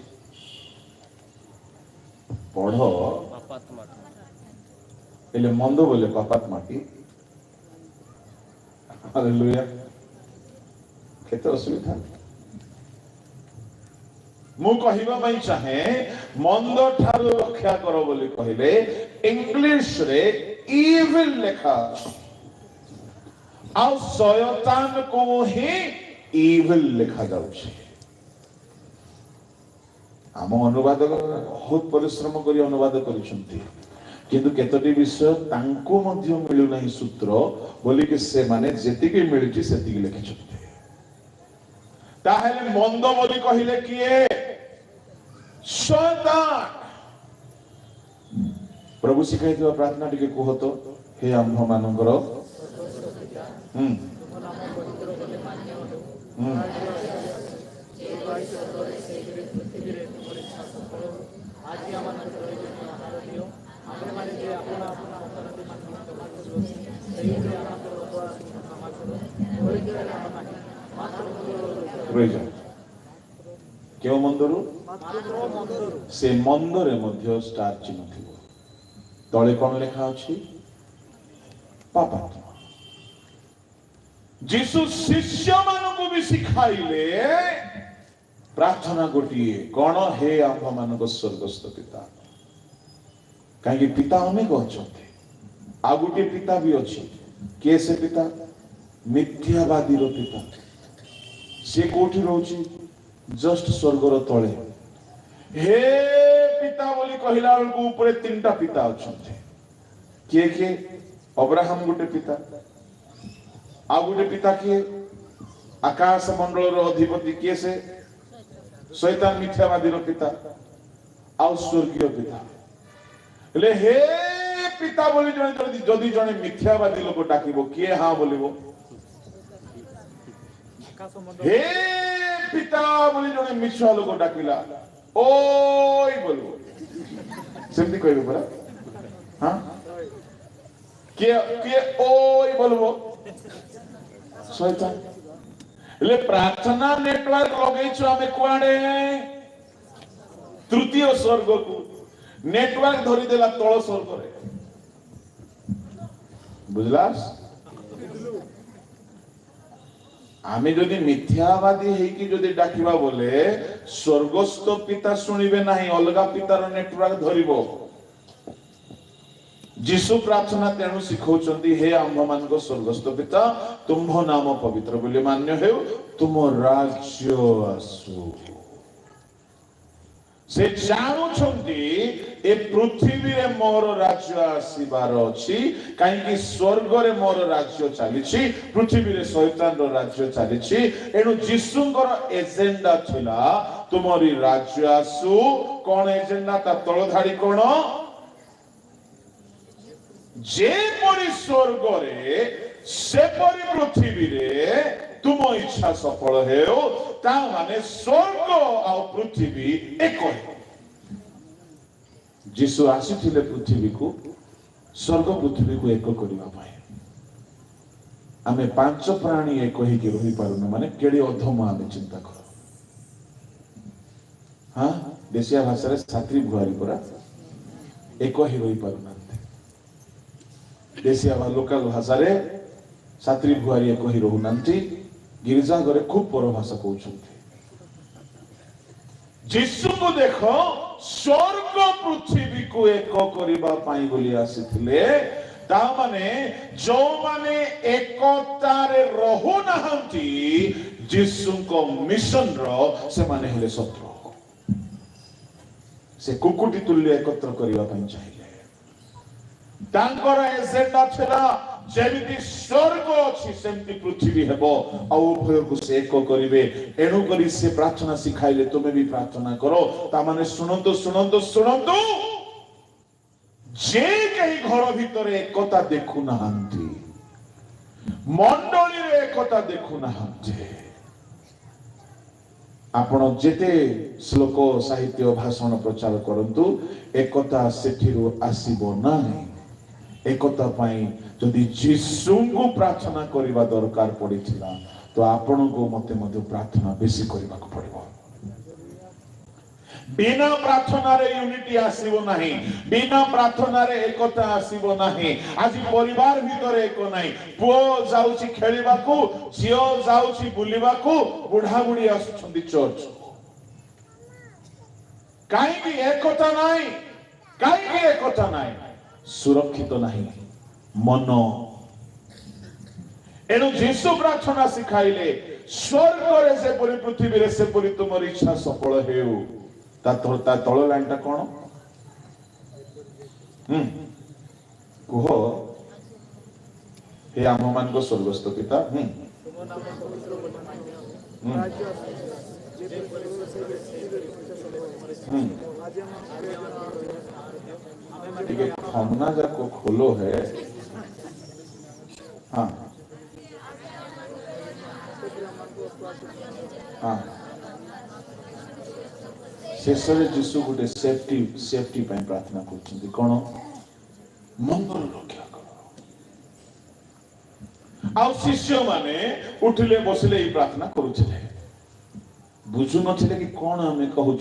पढो पापात माटी एले मंद बोले पापात माटी हालेलुया केते असुविधा मु कहिबा पई चाहे मंद ठारू रक्षा करो बोली कहिले इंग्लिश रे इविल लेखा ଆଉ ଶୟତାନ କୁ ହିଁ ଇଭିଲ ଲେଖା ଯାଉଛି। ଆମ ଅନୁବାଦକ ବହୁତ ପରିଶ୍ରମ କରି ଅନୁବାଦ କରିଛନ୍ତି, କିନ୍ତୁ କେତୋଟି ବିଷୟ ତାଙ୍କୁ ମଧ୍ୟ ମିଳୁନାହିଁ ସୂତ୍ର ବୋଲିକି ସେମାନେ ଯେତିକି ମିଳୁଛି ସେତିକି ଲେଖିଛନ୍ତି। ତାହେଲେ ମନ୍ଦ ବୋଲି କହିଲେ କିଏ? ଶୟତାନ। ପ୍ରଭୁ ଶିଖାଇଥିବା ପ୍ରାର୍ଥନା ଟିକେ କୁହ ତ। ହେ ଆମ୍ଭ ମାନଙ୍କର କେଉଁ ମନ୍ଦରୁ? ସେ ମନ୍ଦରେ ମଧ୍ୟ ଷ୍ଟାର ଚିହ୍ନ ଥିବ। ତଳେ କଣ ଲେଖା ଅଛି? ପାପାତ୍ମା। ଯୀଶୁ ଶିଷ୍ୟ ମାନଙ୍କୁ ବି ଶିଖାଇଲେ ପ୍ରାର୍ଥନା ଗୋଟିଏ, କଣ? ହେ ଆମ୍ଭ ମାନଙ୍କ ସ୍ୱର୍ଗସ୍ଥ ପିତା। କାହିଁକି ପିତା ଅନେକ ଅଛନ୍ତି, ଆଉ ଗୋଟିଏ ପିତା ବି ଅଛି। କିଏ ସେ ପିତା? ମିଥ୍ୟାବାଦୀର ପିତା। ସେ କୋଉଠି ରହୁଛି? ଜଷ୍ଟ ସ୍ୱର୍ଗର ତଳେ। ହେ ପିତା ବୋଲି କହିଲା ବେଳକୁ ଉପରେ ତିନିଟା ପିତା ଅଛନ୍ତି। କିଏ କିଏ? ଅବ୍ରାହମ ଗୋଟେ ପିତା, ଆଉ ଗୋଟେ ପିତା କିଏ? ଆକାଶ ମଣ୍ଡଳର ଅଧିପତି କିଏ? ସେ ଶୈତାନ ମିଥ୍ୟାବାଦୀର ପିତା, ଆଉ ସ୍ୱର୍ଗୀୟ ପିତା। ହେଲେ ହେ ପିତା ବୋଲି ଯଦି ଜଣେ ମିଥ୍ୟାବାଦୀ ଲୋକ ଡାକିବ, କିଏ ହଁ ବୋଲିବ? ହେ ପିତା ବୋଲି ଜଣେ ମିଛୁଆ ଲୋକ ଡାକିଲା, ଓଇ ବୋଲିବ। ସେମିତି କହିବେ ପରା। ହଁ, କିଏ କିଏ ଓଇ ବୋଲିବ? ଶୈତାନ। ହେଲେ ପ୍ରାର୍ଥନା ନେଟୱାର୍କ ଲଗେଇଛୁ ଆମେ କୁଆଡେ? ତୃତୀୟ ସ୍ୱର୍ଗକୁ। ନେଟୱାର୍କ ଧରିଦେଲା ତଳ ସ୍ୱର୍ଗରେ। ବୁଝିଲା? ଆମେ ଯଦି ମିଥ୍ୟାବାଦୀ ହେଇକି ଯଦି ଡାକିବା ବୋଲେ ସ୍ୱର୍ଗସ୍ଥ ପିତା ଶୁଣିବେ ନାହିଁ, ଅଲଗା ପିତାର ନେଟୱାର୍କ ଧରିବ। ଯୀଶୁ ପ୍ରାର୍ଥନା ତେଣୁ ଶିଖଉଛନ୍ତି, ହେ ଆମ୍ଭମାନଙ୍କ ସ୍ୱର୍ଗସ୍ଥ ପିତା, ତୁମ୍ଭ ନାମ ପବିତ୍ର ବୋଲି ମାନ୍ୟ ହେଉ, ତୁମ ରାଜ୍ୟ ଆସୁ। ସେ ଜାଣୁଛନ୍ତି ଏ ପୃଥିବୀରେ ମୋର ରାଜ୍ୟ ଆସିବାର ଅଛି, କାହିଁକି ସ୍ୱର୍ଗରେ ମୋର ରାଜ୍ୟ ଚାଲିଛି, ପୃଥିବୀରେ ଶୈତାନର ରାଜ୍ୟ ଚାଲିଛି। ଏଣୁ ଯୀଶୁଙ୍କର ଏଜେଣ୍ଡା ଥିଲା ତୁମରି ରାଜ୍ୟ ଆସୁ। କଣ ଏଜେଣ୍ଡା? ତା ତଳ ଧାଡି କଣ? ଯେପରି ସ୍ୱର୍ଗରେ ସେପରି ପୃଥିବୀରେ ତୁମ ଇଚ୍ଛା ସଫଳ ହେଉ। ତା ମାନେ ସ୍ୱର୍ଗ ଆଉ ପୃଥିବୀ ଏକ। ଯୀଶୁ ଆସିଥିଲେ ପୃଥିବୀକୁ, ସ୍ୱର୍ଗ ପୃଥିବୀକୁ ଏକ କରିବା ପାଇଁ। ଆମେ ପାଞ୍ଚ ପ୍ରାଣୀ ଏକ ହେଇକି ରହିପାରୁନୁ, ମାନେ କେଡେ ଅଧମ ଆମେ ଚିନ୍ତା କର। ହଁ, ଦେଶିଆ ଭାଷାରେ ସାତ୍ରୀ ଭୁଆରୀ ପରା ଏକ ହିଁ ରହିପାରୁନାହାନ୍ତି। ଦେଶିଆ ଲୋକାଲ ଭାଷାରେ ସାତ୍ରୀ ଭୁଆରୀ ଏକ ହିଁ ରହୁନାହାନ୍ତି। ଗିର୍ଜା ଘରେ ଖୁବ ପର ଭାଷା କହୁଛନ୍ତି। ଯୀଶୁକୁ ଦେଖ, ସ୍ୱର୍ଗ ପୃଥିବୀକୁ ଏକ କରିବା ପାଇଁ ବୋଲି ଆସିଥିଲେ। ତା ମାନେ ଯୋଉମାନେ ଏକତାରେ ରହୁନାହାନ୍ତି ଯୀଶୁଙ୍କ ମିଶନର, ସେମାନେ ହେଲେ ଶତ୍ରୁ। ସେ କୁକୁଟି ତୁଲ୍ୟ ଏକତ୍ର କରିବା ପାଇଁ ଚାହିଁଲେ। ତାଙ୍କର ଏଜେଣ୍ଡା ଥିଲା ଯେମିତି ସ୍ୱର୍ଗ ଅଛି ସେମିତି ପୃଥିବୀ ହେବ, ଆଉ ଉଭୟକୁ ସେ ଏକ କରିବେ। ଏଣୁ କରି ସେ ପ୍ରାର୍ଥନା ଶିଖାଇଲେ, ତୁମେ ବି ପ୍ରାର୍ଥନା କର। ତାମାନେ ଶୁଣନ୍ତୁ ଶୁଣନ୍ତୁ ଶୁଣନ୍ତୁ, ଯେ କେହି ଘର ଭିତରେ ଏକତା ଦେଖୁନାହାନ୍ତି, ମଣ୍ଡଳୀରେ ଏକତା ଦେଖୁନାହାନ୍ତି, ଆପଣ ଯେତେ ଶ୍ଲୋକ ସାହିତ୍ୟ ଭାଷଣ ପ୍ରଚାର କରନ୍ତୁ, ଏକତା ସେଠିରୁ ଆସିବ ନାହିଁ। ଏକତା ପାଇଁ ଯଦି ଯୀଶୁଙ୍କୁ ପ୍ରାର୍ଥନା କରିବା ଦରକାର ପଡିଥିଲା, ତ ଆପଣଙ୍କୁ ମତେ ମଧ୍ୟ ପ୍ରାର୍ଥନା ବେଶୀ କରିବାକୁ ପଡିବ। ବିନା ପ୍ରାର୍ଥନାରେ ୟୁନିଟି ଆସିବ ନାହିଁ, ବିନା ପ୍ରାର୍ଥନାରେ ଏକତା ଆସିବ ନାହିଁ। ଆଜି ପରିବାର ଭିତରେ ଏକ ନାହିଁ। ପୁଅ ଯାଉଛି ଖେଳିବାକୁ, ଝିଅ ଯାଉଛି ବୁଲିବାକୁ, ବୁଢା ବୁଢୀ ଆସୁଛନ୍ତି ଚର୍ଚ୍ଚ। କାହିଁକି ଏକତା ନାହିଁ? କାହିଁକି ଏକତା ନାହିଁ? ସୁରକ୍ଷିତ ନାହିଁ ମନ। एणु जीशु प्रार्थना सिखाइले स्वर्ग से परि पृथ्वी रे से परि तुमर इच्छा सफल हेउ ता तळ लाइन ता कोन कुह हे आम मान को स्वर्गस्थ पिता ठीक है हमना जाको खोलो है हाँ हाँ शेष जीशु गोटे सेफ्टी प्रार्थना कर कौन मंगल रक्षा कर आ शिष्य माने उठिले बसिले ये प्रार्थना करुले बुझु नथिले कि कौन आम कहूँ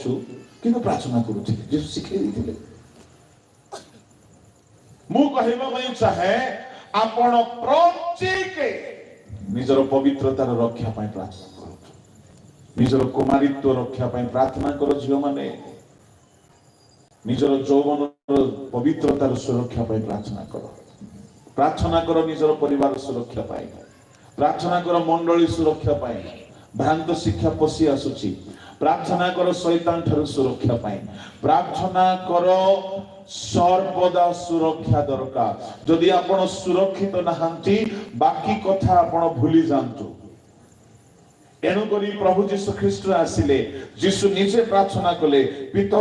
किंतु प्रार्थना करुले जीशु शिखे देते मु कहबा चाहे आपण प्रत्येक निजर पवित्रतार रक्षा पाई प्रार्थना करो निजर कुमारित्व रक्षा पाई प्रार्थना करो झियो माने निजर यौवन पवित्रतार सुरक्षा पाई प्रार्थना करो निजर परिवार सुरक्षा पाई प्रार्थना करो मंडली सुरक्षा पाई भ्रांत शिक्षा पशि आसुची प्रार्थना करो शैतान ठारू सुरक्षा पाई प्रार्थना करो सर्वदा सुरक्षा दरकार जदि आपण सुरक्षित नहांती बाकी कथा आपण भूली जांतु एणु करी प्रभु जीशु ख्रीष्ट आसिले जीशु निजे प्रार्थना कले पिता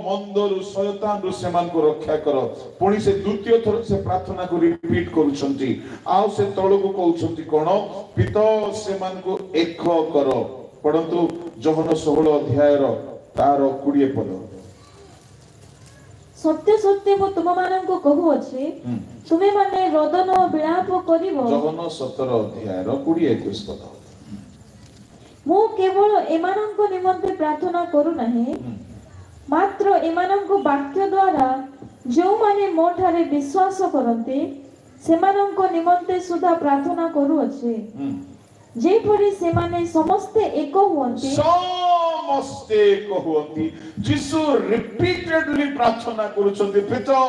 मंदरु शैतान सेमान को रक्षा करो पुणी से द्वितीय थर से प्रार्थना को रिपीट करूछंती आउ से तळको कहउछंती कोन पिता सेमान को एक करो परंतु जोहन 16 अध्याय रो तार 20 पद सत्य सत्य मु तुम मानन को कहू अछि तुमे माने रोदन विलाप करिवो जोहन 17 अध्याय रो 20-21 पद मु केवल एमानन को निमंते प्रार्थना करू नाही मात्र एमानन को वाक्य द्वारा जो माने मो ठारे विश्वास करते सेमानन को निमंते सुधा प्रार्थना करू अछि जे परि सेमाने समस्ते एक हुअन्ति जीशु रिपीटेडली प्रार्थना करूछन्ति पिता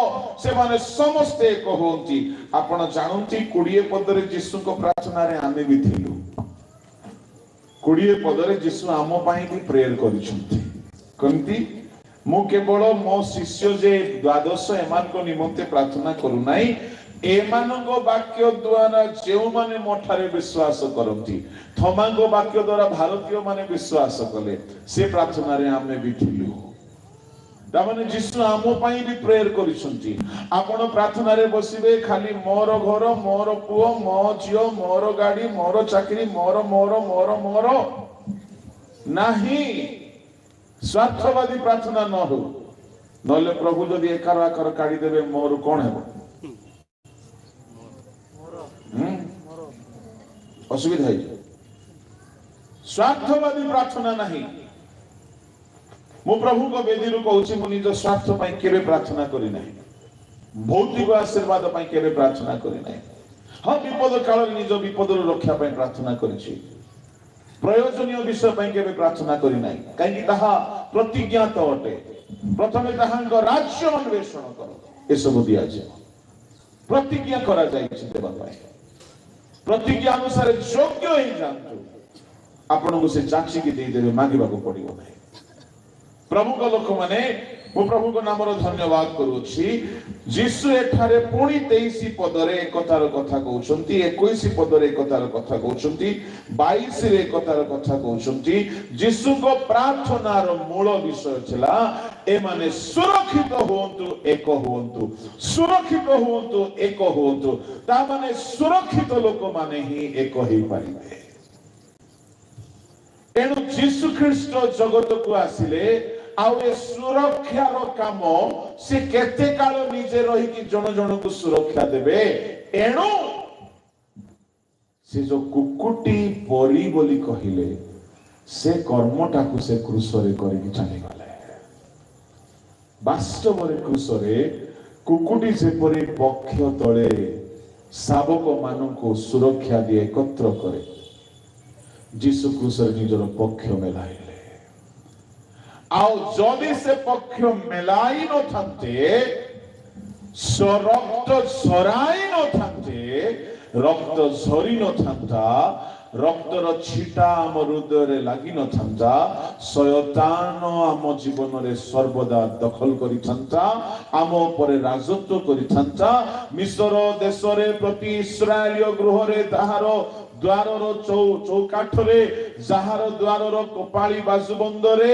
सेमाने समस्ते एक हुअन्ति आपण जानन्ति 20 पदरे जीशु को प्रार्थना रे आमे भी थिलु 20 पदरे जीशु आम पाई भी प्रेयर करिछन्ति कमति मु केवल मो शिष्य जे द्वादश एमान को निमंते प्रार्थना करू नाही एमानंगो वाक्य द्वारा जेउ माने मोठारे विश्वास करंती थमांगो वाक्य द्वारा भारतीय माने विश्वास कले से प्रार्थना रे आमे भी थिलु दामाने जीशु आमो पाई भी प्रेयर करिसंती आपण प्रार्थना रे बसिबे खाली मोर घर मोर पुओ मो जियो मोर गाड़ी मोर चाकरी मोर मोर मोर मोर नाही स्वार्थवादी प्रार्थना न हो नले प्रभु जदि एकार आकार काढी देबे मोर कोन हेबो असुविधा है स्वार्थवादी प्रार्थना नहीं मु प्रभु को वेदी रु कहूची मु निज स्वार्थ पई केबे प्रार्थना करी नाही भौतिक आशीर्वाद पई केबे प्रार्थना करी नाही हां विपद काल निज विपद रु रक्षा पई प्रार्थना करिछि प्रयोजनीय विषय पई केबे प्रार्थना करी नाही काई कि ताहा प्रतिज्ञात अटे प्रथमे ताहांग राज्य अन्वेषण करो ए सब दिया जे प्रतिज्ञा करा जायछि देबा पई प्रतिज्ञा अनुसार योग्य ही जानतु आपण को से चाची की दे देबे मागिबा को पड़िबो नाही प्रभु को लोक माने मु प्रभु को नाम रो धन्यवाद करूछि जीशु एठारे पुणी 23 पदरे एकतार कथा कहउछंती 21 पदरे एकतार कथा कहउछंती 22 रे एकतार कथा कहउछंती जीशु को प्रार्थना रो मूल विषय छला ए माने सुरक्षित होंतु एक होंतु सुरक्षित होंतु एक होंतु ता माने सुरक्षित लोक माने ही एक होई पारिबे एनु जीशु ख्रीष्ट जगत को आसिले आउ ए सुरक्षा रो काम से केते काल निजे रही कि जन जन को सुरक्षा देबे एनु से जो कुकुटी परी बोली कहिले से कर्मटा को से क्रूसरे करी कि चली गले वास्तव रे क्रूसरे कुकुटी से परी पक्ष तळे शावक मान को सुरक्षा दिए एकत्र करे जीशु क्रूसरे निजर पक्ष मेलाइले आउ जदि से पक्ष मेलाई न थांते रक्त झराई न थांते ରକ୍ତ ଝରି ନଥାନ୍ତା, ରକ୍ତର ଛିଟା ଆମ ହୃଦୟରେ ଲାଗି ନଥାନ୍ତା, ଶୟତାନ ଆମ ଜୀବନରେ ସର୍ବଦା ଦଖଲ କରିଥାନ୍ତା, ଆମ ଉପରେ ରାଜତ୍ୱ କରିଥାନ୍ତା। ମିଶର ଦେଶରେ ପ୍ରତି ଇସ୍ରାଏଲୀୟ ଗୃହରେ ତାହାର ଦ୍ୱାରର ଚୌକାଠରେ, ଯାହାର ଦ୍ୱାରର କପାଳି ବାଜୁବନ୍ଧରେ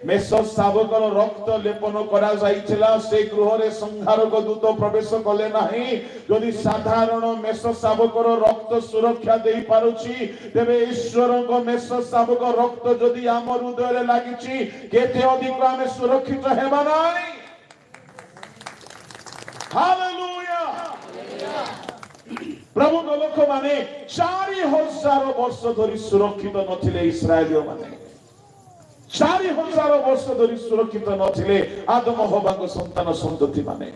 ମେଷ ଶାବକର ରକ୍ତ ଲେପନ କରାଯାଇଥିଲା, ସେ ଗୃହରେ ସଂହାରକ ଦୂତ ପ୍ରବେଶ କଲେ ନାହିଁ। ଯଦି ସାଧାରଣ ମେଷ ଶାବକର ରକ୍ତ ସୁରକ୍ଷା ଦେଇପାରୁଛି, ତେବେ ଈଶ୍ୱରଙ୍କ ମେଷ ଶାବକ ରକ୍ତ ଯଦି ଆମ ହୃଦୟରେ ଲାଗିଛି, କେତେ ଅଧିକ ଆମେ ସୁରକ୍ଷିତ ହେବା ନାହିଁ। ହାଲେଲୁୟା। ପ୍ରଭୁଙ୍କ ଲୋକମାନେ 4000 ବର୍ଷ ଧରି ସୁରକ୍ଷିତ ନଥିଲେ। ଇସ୍ରାଏଲୀୟ ମାନେ 4000 ବର୍ଷ ଧରି ସୁରକ୍ଷିତ ନଥିଲେ। ଆଦମ ହବାଙ୍କ ସନ୍ତାନ ସନ୍ତତି ମାନେ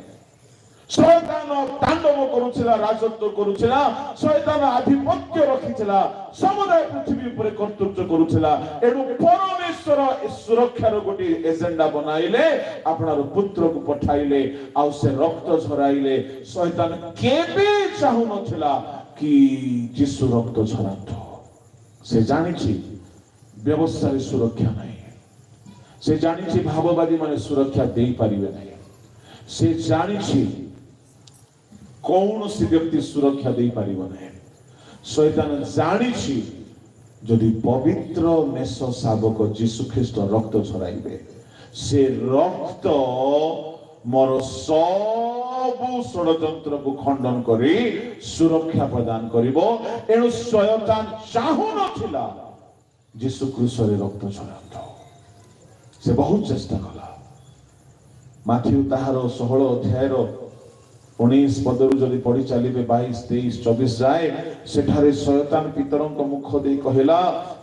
ଶୟତାନ ତାଣ୍ଡବ କରୁଥିଲା, ରାଜତ୍ୱ କରୁଥିଲା, ଶୟତାନ ଆଧିପତ୍ୟ ରଖିଥିଲା, ସମୁଦାୟ ପୃଥିବୀ ଉପରେ କର୍ତ୍ତୃତ୍ୱ କରୁଥିଲା। ଏଣୁ ପରମେଶ୍ୱର ସୁରକ୍ଷାର ଗୋଟିଏ ଏଜେଣ୍ଡା ବନାଇଲେ, ଆପଣର ପୁତ୍ରକୁ ପଠାଇଲେ, ଆଉ ସେ ରକ୍ତ ଝରାଇଲେ। ଶୟତାନ କେବେ ଚାହୁଁନଥିଲା କି ଯୀଶୁ ରକ୍ତ ଝରାନ୍ତୁ। ସେ ଜାଣିଛି ବ୍ୟବସ୍ଥାରେ ସୁରକ୍ଷା ନାହିଁ, ସେ ଜାଣିଛି ଭାବବାଦୀ ମାନେ ସୁରକ୍ଷା ଦେଇପାରିବେ ନାହିଁ, ସେ ଜାଣିଛି କୌଣସି ବ୍ୟକ୍ତି ସୁରକ୍ଷା ଦେଇପାରିବ ନାହିଁ। ଶୟତାନ ଜାଣିଛି ଯଦି ପବିତ୍ର ମେଷ ଶାବକ ଯୀଶୁ ଖ୍ରୀଷ୍ଟ ରକ୍ତ ଝରାଇବେ, ସେ ରକ୍ତ ମୋର ସବୁ ଷଡ଼ଯନ୍ତ୍ରକୁ ଖଣ୍ଡନ କରି ସୁରକ୍ଷା ପ୍ରଦାନ କରିବ। ଏଣୁ ଶୟତାନ ଚାହୁଁନଥିଲା ଯୀଶୁ କ୍ରୁଶରେ ରକ୍ତ ଝରାନ୍ତୁ। ସେ ବହୁତ ଚେଷ୍ଟା କଲା। ମାଥିଉ ତାହାର 16 ଅଧ୍ୟାୟର 19 ପଦରୁ ଯଦି ପଢି ଚାଲିବେ 22, 23, 24 ଯାଏ, ସେଠାରେ ଶୟତାନ ପିତରଙ୍କ ମୁଖ ଦେଇ କହିଲା,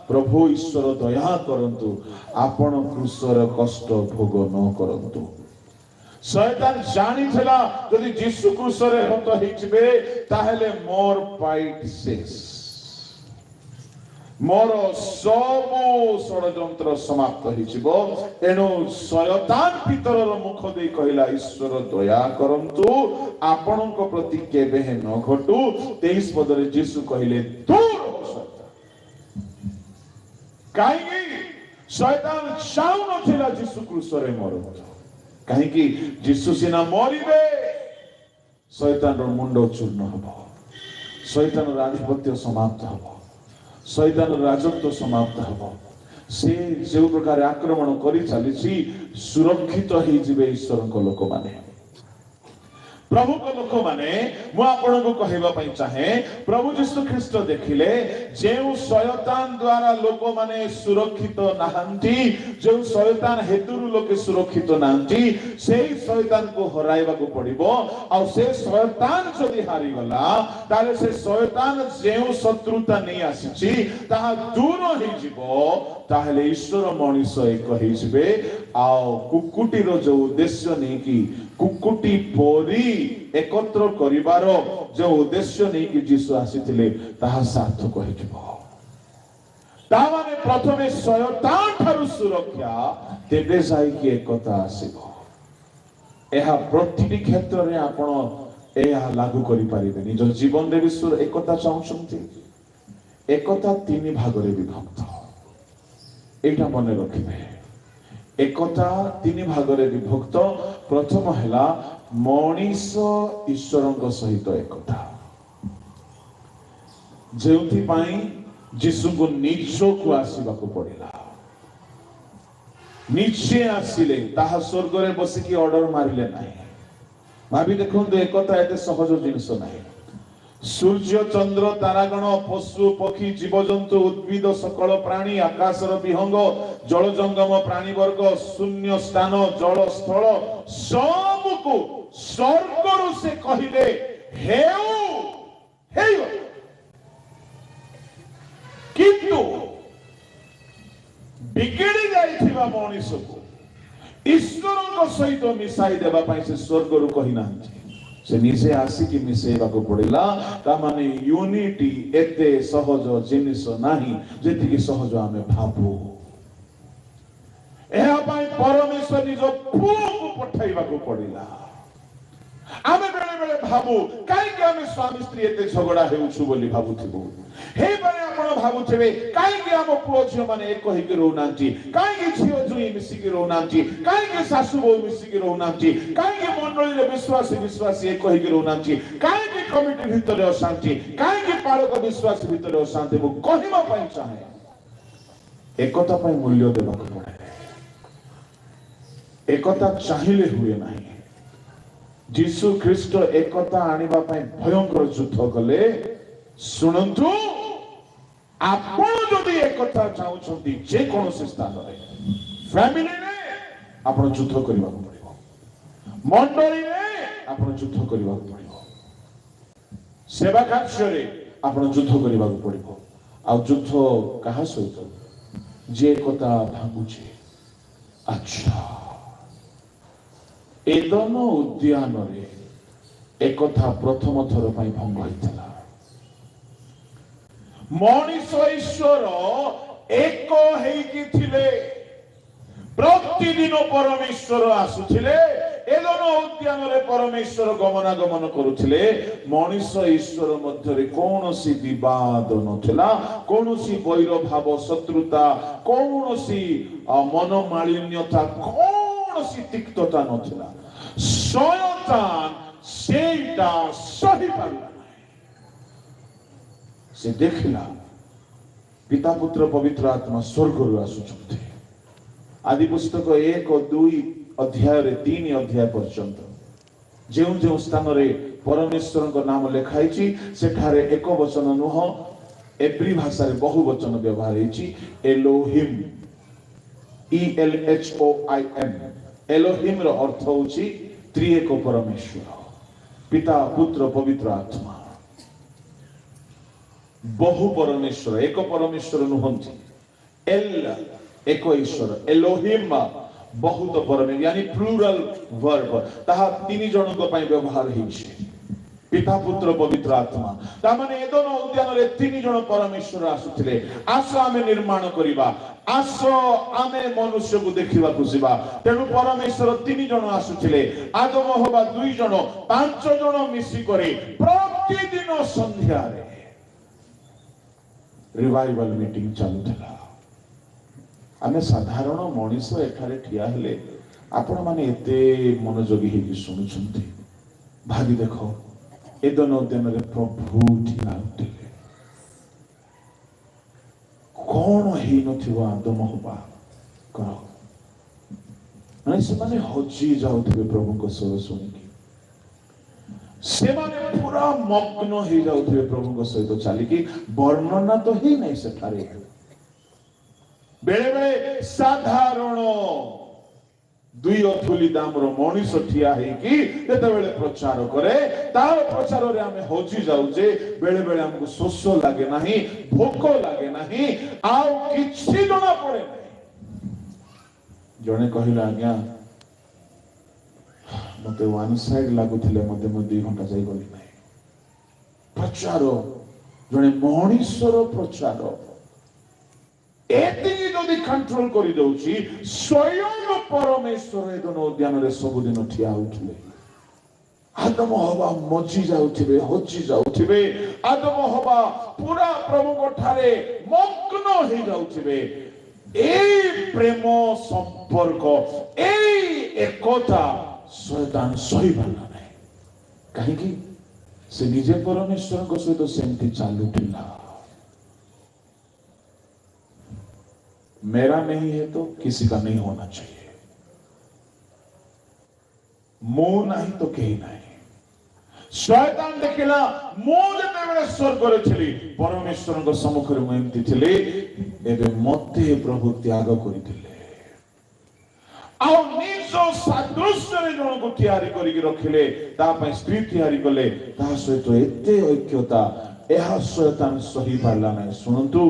ପ୍ରଭୁ ଈଶ୍ୱର ଦୟା କରନ୍ତୁ, ଆପଣ କ୍ରୁଶର କଷ୍ଟ ଭୋଗ ନ କରନ୍ତୁ। ଶୟତାନ ଜାଣିଥିଲା ଯଦି ଯୀଶୁ କ୍ରୁଶରେ ହତ ହେଇଯିବେ, ତାହେଲେ ମୋର ଫାଇଟ ଶେଷ, ମୋର ସବୁ ଷଡ଼ଯନ୍ତ୍ର ସମାପ୍ତ ହେଇଯିବ। ଏଣୁ ଶୟତାନ ପିତରର ମୁଖ ଦେଇ କହିଲା, ଈଶ୍ୱର ଦୟା କରନ୍ତୁ, ଆପଣଙ୍କ ପ୍ରତି କେବେ ନ ଘଟୁ। 23 ପଦରେ ଯୀଶୁ କହିଲେ, ଦୂର ହୋ ଶୟତାନ। କାହିଁକି? ଶୟତାନ ଚାହୁଁନଥିଲା ଯୀଶୁ କ୍ରୁଶରେ ମରନ୍ତୁ। କାହିଁକି? ଯୀଶୁ ସିନା ମରିବେ, ଶୟତାନର ମୁଣ୍ଡ ଚୂର୍ଣ୍ଣ ହବ, ଶୟତାନର ଆଧିପତ୍ୟ ସମାପ୍ତ ହବ, ଶୟତାନର ରାଜତ୍ୱ ସମାପ୍ତ ହବ। ସେ ଯେଉଁ ପ୍ରକାର ଆକ୍ରମଣ କରି ଚାଲିଛି, ସୁରକ୍ଷିତ ହେଇଯିବେ ଈଶ୍ୱରଙ୍କ ଲୋକମାନେ। ପ୍ରଭୁଙ୍କ ଲୋକମାନେ, ମୁଁ ଆପଣଙ୍କୁ କହିବା ପାଇଁ ଚାହେଁ, ପ୍ରଭୁ ଯୀଶୁ ଖ୍ରୀଷ୍ଟ ଦେଖିଲେ ଯେଉଁ ଶୟତାନ ଦ୍ୱାରା ଲୋକମାନେ ସୁରକ୍ଷିତ ନାହାନ୍ତି, ଯେଉଁ ଶୟତାନ ହେତୁରୁ ଲୋକେ ସୁରକ୍ଷିତ ନାହାନ୍ତି, ସେଇ ଶୟତାନକୁ ହରାଇବାକୁ ପଡିବ। ଆଉ ସେ ଶୟତାନ ଯଦି ହାରିଗଲା, ତାହେଲେ ସେ ଶୟତାନ ଯେଉଁ ଶତ୍ରୁତା ନେଇ ଆସିଛି ତାହା ଦୂର ହେଇଯିବ। ତାହେଲେ ଈଶ୍ୱର ମଣିଷ ଏକ ହେଇଯିବେ। ଆଉ କୁକୁଟିର ଯୋଉ ଉଦ୍ଦେଶ୍ୟ ନେଇକି, କୁକୁଟି ପରି ଏକତ୍ର କରିବାର ଯୋଉ ଉଦ୍ଦେଶ୍ୟ ନେଇକି ଯୀଶୁ ଆସିଥିଲେ, ତାହା ସାର୍ଥକ ହେଇଯିବ। ତାମାନେ ପ୍ରଥମେ ଶୟତାନ ଠାରୁ ସୁରକ୍ଷା, ତେବେ ଯାଇକି ଏକତା ଆସିବ। ଏହା ପ୍ରତିଟି କ୍ଷେତ୍ରରେ ଆପଣ ଏହା ଲାଗୁ କରିପାରିବେ। ନିଜ ଜୀବନରେ ବି ଏକତା ଚାହୁଁଛନ୍ତି? ଏକତା 3 ଭାଗରେ ବିଭକ୍ତ, ଏଇଟା ମନେ ରଖିବେ। ଏକତା 3 ଭାଗରେ ବିଭକ୍ତ। ପ୍ରଥମ ହେଲା ମଣିଷ ଈଶ୍ୱରଙ୍କ ସହିତ ଏକତା, ଯେଉଁଥିପାଇଁ ଯୀଶୁଙ୍କୁ ନିଜକୁ ଆସିବାକୁ ପଡିଲା। ନିଜେ ଆସିଲେ, ତାହା ସ୍ୱର୍ଗରେ ବସିକି ଅର୍ଡର ମାରିଲେ ନାହିଁ। ଭାବି ଦେଖନ୍ତୁ, ଏକତା ଏତେ ସହଜ ଜିନିଷ ନାହିଁ। ସୂର୍ଯ୍ୟ, ଚନ୍ଦ୍ର, ତାରାଗଣ, ପଶୁ, ପକ୍ଷୀ, ଜୀବଜନ୍ତୁ, ଉଦ୍ଭିଦ, ସକଳ ପ୍ରାଣୀ, ଆକାଶର ବିହଙ୍ଗ, ଜଳ ଜଙ୍ଗମ ପ୍ରାଣୀ ବର୍ଗ, ଶୂନ୍ୟ ସ୍ଥାନ, ଜଳ ସ୍ଥଳ, ସବୁକୁ ସ୍ୱର୍ଗରୁ ସେ କହିଲେ ହେଉ, ହେଇଗଲା। କିନ୍ତୁ ବିଗିଡ଼ି ଯାଇଥିବା ମଣିଷକୁ ଈଶ୍ୱରଙ୍କ ସହିତ ମିଶାଇ ଦେବା ପାଇଁ ସେ ସ୍ୱର୍ଗରୁ କହିନାହାନ୍ତି, ସେ ନିଜେ ଆସିକି ମିଶେଇବାକୁ ପଡିଲା। ତାମାନେ ୟୁନିଟି ଏତେ ସହଜ ଜିନିଷ ନାହିଁ ଯେତିକି ସହଜ ଆମେ ଭାବୁ। ଏହା ପାଇଁ ପରମେଶ୍ୱର ନିଜ ପୁଅକୁ ପଠାଇବାକୁ ପଡିଲା। ଆମେ ବେଳେ बेले भाबू काईकि आमे स्वामी स्त्री एते झगड़ा हेउछु बोली भाबुथिबो हे बारे आपण भाबुथिबे काईकि आम पुओ झियो माने एक कहिके रहउनांती काईकि झियो जुई मिसिके रहउनांती काईकि सासु बो मिसिके रहउनांती काईकि मंडली रे विश्वासी एक कहिके रहउनांती काईकि कमिटी भितरे अशांति काईकि पालक विश्वास भितरे अशांति मु कहिबा पई चाहे एकता पई मूल्य देबाक पड़े एकता चाहिए हुए नहीं जीसु ख्रीस्ट एकता आनिबा पई भयंकर युद्ध कले सुनंतु आपण जदि एकता चाहुछंती जे कोनोसी स्थान रे फैमिली रे आपण युद्ध करबा पड़िबो मंडली रे आपण युद्ध करबा पड़िबो सेवा कार्य रे आपण युद्ध करबा पड़िबो आ युद्ध कहा सहित जे एकता भांगुछे अच्छा एदन उद्यान रे एकथा प्रथम थर पई भंग होइतला मनीष ईश्वर एक हेइकी थिले प्रतिदिन परमेश्वर आसुथिले एदन उद्यान रे परमेश्वर गमनागमन करुथिले मनीष ईश्वर मध्यरे कोनोसी विवाद नथिला कोनोसी वैर भाव शत्रुता कोनोसी मनोमालिन्यता कोनोसी तिक्तता नथिला शयतान सेटा सही पारला से देखिला पिता पुत्र पवित्र आत्मा स्वर्ग रु आसुछंती आदि पुस्तक 1 और 2 अध्याय रे 3 अध्याय पर्यंत जेउ जेउ स्थान रे परमेश्वर को नाम लेखाइछि सेठारे एक वचन नुह एब्री भाषा रे बहु वचन व्यवहार हेछि एलोहिम ELHOIM एलोहिम रो अर्थ होछि त्रिएक परमेश्वर पिता पुत्र पवित्र आत्मा बहु परमेश्वर एक परमेश्वर नुहंती एल एक ईश्वर एलोहिम बहुत परमेश्वर यानी प्लूरल वर्ब ताहा तीन जन को पई व्यवहार हेछि पिता पुत्र पवित्र आत्मा ता माने एदन उद्यान रे तीन जन परमेश्वर आसुथिले आस आमे निर्माण करिबा आस आमे मनुष्य को देखिबा कुसिबा तेनु परमेश्वर तीन जन आसुथिले आदम होबा दुई जन पांच जन मिसी करे प्रतिदिन संध्या रे रिवाइवल मीटिंग चालुथिला आमे साधारण मनीष एठारे ठिया हेले आपण माने एते मनोयोगी हेकि सुनुछंती भागी देखो एदन उद्यान रे प्रभु ठिया होतिले कोन हेइ नथिबो आदम होबा करो माने से माने हजी जाउथिबे प्रभु को स्वर सुनिकी से माने पूरा मग्न हे जाउथिबे प्रभु को सहित चालिकी वर्णना तो हे नै सेठारे बेले बेले साधारण दुई अथुली दामर मनीष ठिया हेकी जेतेबेले प्रचार करे तार प्रचार रे आमे होजी जाउजे बेले बेले हमको शोष लागे नाही भोक लागे नाही आउ किछि जणा पड़े नाही जणे कहिला आज्ञा मते वन साइड लागुथिले मते म 2 घंटा जाई गली नाही प्रचार जणे मनीषर प्रचार एतिकी जदि कंट्रोल करि दउची स्वयं परमेश्वर एदन उद्यान रे सब दिन ठिया होथिले आदम हवा मजी जाउथिबे होची जाउथिबे आदम हवा पूरा प्रभु कोठारे मग्न हे जाउथिबे एई प्रेम संपर्क एई एकता शैतान सही बाला नै काहे कि से निजे परमेश्वर को सहित सेमति चालुथिला मेरा नहीं है तो किसी का नहीं होना चाहिए मो नहीं तो कहीं नहीं शैतान देखिला मो जते बेले स्वर्ग रे छिली परमेश्वर को सम्मुख रे मु एमति छिली एबे मते प्रभु त्याग करिथिले आ निज सादृश्य रे जण को तयारी करी रखिले ता पय स्त्री तयारी कले ता सहित एते ऐक्यता एहा शैतान सही पारला नाही सुनंतु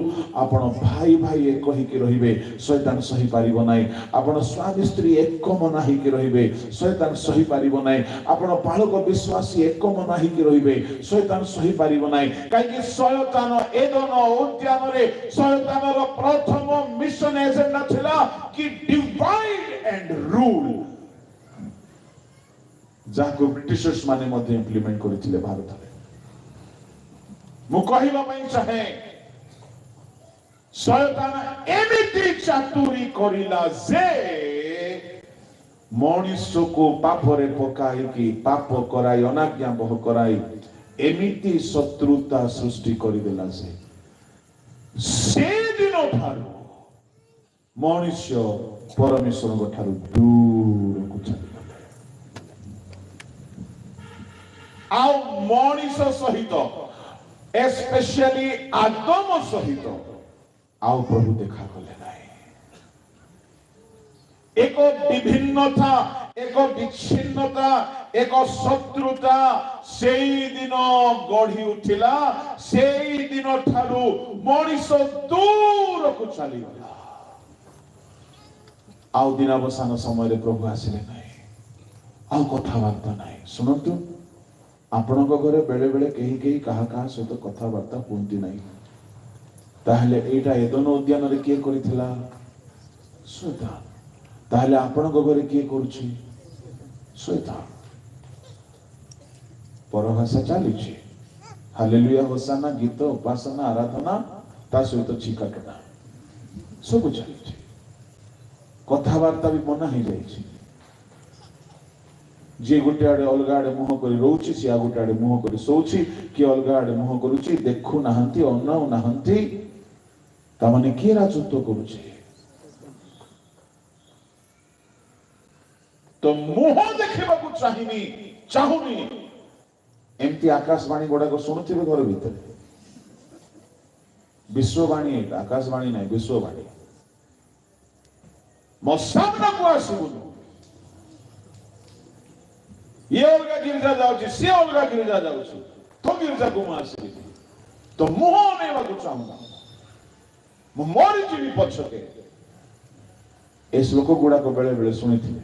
आपण भाई भाई एक कहिके रहिबे शैतान सही पारिबो नाही आपण स्वामी स्त्री एक मन नाहीके रहिबे शैतान सही पारिबो नाही आपण बालक विश्वासी एक मन नाहीके रहिबे शैतान सही पारिबो नाही काहे शैतान एदन उद्यान रे शैतानर प्रथम मिशन एजेंडा थिला कि डिवाइड एंड रूल ଯାହାକୁ ବ୍ରିଟିଶର୍ସ ମାନେ ମଧ୍ୟ ଇମ୍ପ୍ଲିମେଣ୍ଟ କରିଥିଲେ ଭାରତରେ। ମୁଁ କହିବା ପାଇଁ ଚାହେଁ ଶୟତାନ ଏମିତି ଚାତୁରୀ କରିଲା ଯେ ମଣିଷକୁ ପାପରେ ପକାଇକି ପାପ କରାଇ ଅନାଜ୍ଞା ବହ କରାଇ ଏମିତି ଶତ୍ରୁତା ସୃଷ୍ଟି କରିଦେଲା ଯେ ସେଦିନ ଠାରୁ ମଣିଷ ପରମେଶ୍ୱରଙ୍କ ଠାରୁ ଦୂରକୁ ଚାଲିଗଲେ। ଆଉ ମଣିଷ ସହିତ ଏସ୍ପେସିଆଲି ଆଦମ ସହିତ ଆଉ ପ୍ରଭୁ ଦେଖା କଲେ ନାହିଁ। ଏକ ବିଭିନ୍ନତା, ଏକ ବିଚ୍ଛିନ୍ନତା, ଏକ ଶତ୍ରୁତା ସେଇ ଦିନ ଗଢି ଉଠିଲା। ସେଇ ଦିନ ଠାରୁ ମଣିଷ ଦୂରକୁ ଚାଲିଗଲା। ଆଉ ଦିନାବସାନ ସମୟରେ ପ୍ରଭୁ ଆସିଲେ ନାହିଁ, ଆଉ କଥାବାର୍ତ୍ତା ନାହିଁ। ଶୁଣନ୍ତୁ, ଆପଣଙ୍କ ଘରେ ବେଳେ ବେଳେ କେହି କାହା ସହିତ କଥାବାର୍ତ୍ତା ହୁଅନ୍ତି ନାହିଁ। ତାହେଲେ ଏଇଟା ଏଦନ ଉଦ୍ୟାନରେ କିଏ କରିଥିଲା? ଶୟତାନ। ତାହେଲେ ଆପଣଙ୍କ ଘରେ କିଏ କରୁଛି? ଶୟତାନ। ପରଭାଷା ଚାଲିଛି, ହାଲେଲୁୟା, ହୋସାନା, ଗୀତ, ଉପାସନା, ଆରାଧନା, ତା ସହିତ ଛିକାଟଣା ସବୁ ଚାଲିଛି। କଥାବାର୍ତ୍ତା ବି ମନା ହେଇଯାଇଛି। ଯିଏ ଗୋଟେ ଆଡେ ଅଲଗା ଆଡେ ମୁହଁ କରି ରହୁଛି, ସିଏ ଆଉ ଗୋଟେ ଆଡେ ମୁହଁ କରି ଶୋଉଛି, କିଏ ଅଲଗା ଆଡେ ମୁହଁ କରୁଛି, ଦେଖୁନାହାନ୍ତି, ଅନାଉନାହାନ୍ତି। ତାମାନେ କିଏ ରାଜତ୍ୱ କରୁଛି? ତ ମୁହଁ ଦେଖିବାକୁ ଚାହୁଁନି। ଏମିତି ଆକାଶବାଣୀ ଗୁଡାକ ଶୁଣୁଥିବେ ଘର ଭିତରେ। ବିଶ୍ୱବାଣୀ, ଏଇଟା ଆକାଶବାଣୀ ନାହିଁ, ବିଶ୍ୱବାଣୀ। ମୋ ସାମ୍ନାକୁ ଆସିବୁନି। ଇଏ ଅଲଗା ଗିର୍ଜା ଯାଉଛି, ସିଏ ଅଲଗା ଗିର୍ଜା ଯାଉଛି, ତୋ ଗିର୍ଜାକୁ ମୁଁ ଆସିବି। ତ ମୁହଁ ଅନେଇବାକୁ ଚାହୁଁନା, ମୁଁ ମରିଯିବି ପଛକେ। ଏ ଶ୍ଲୋକ ଗୁଡାକ ବେଳେ ବେଳେ ଶୁଣିଥିବେ।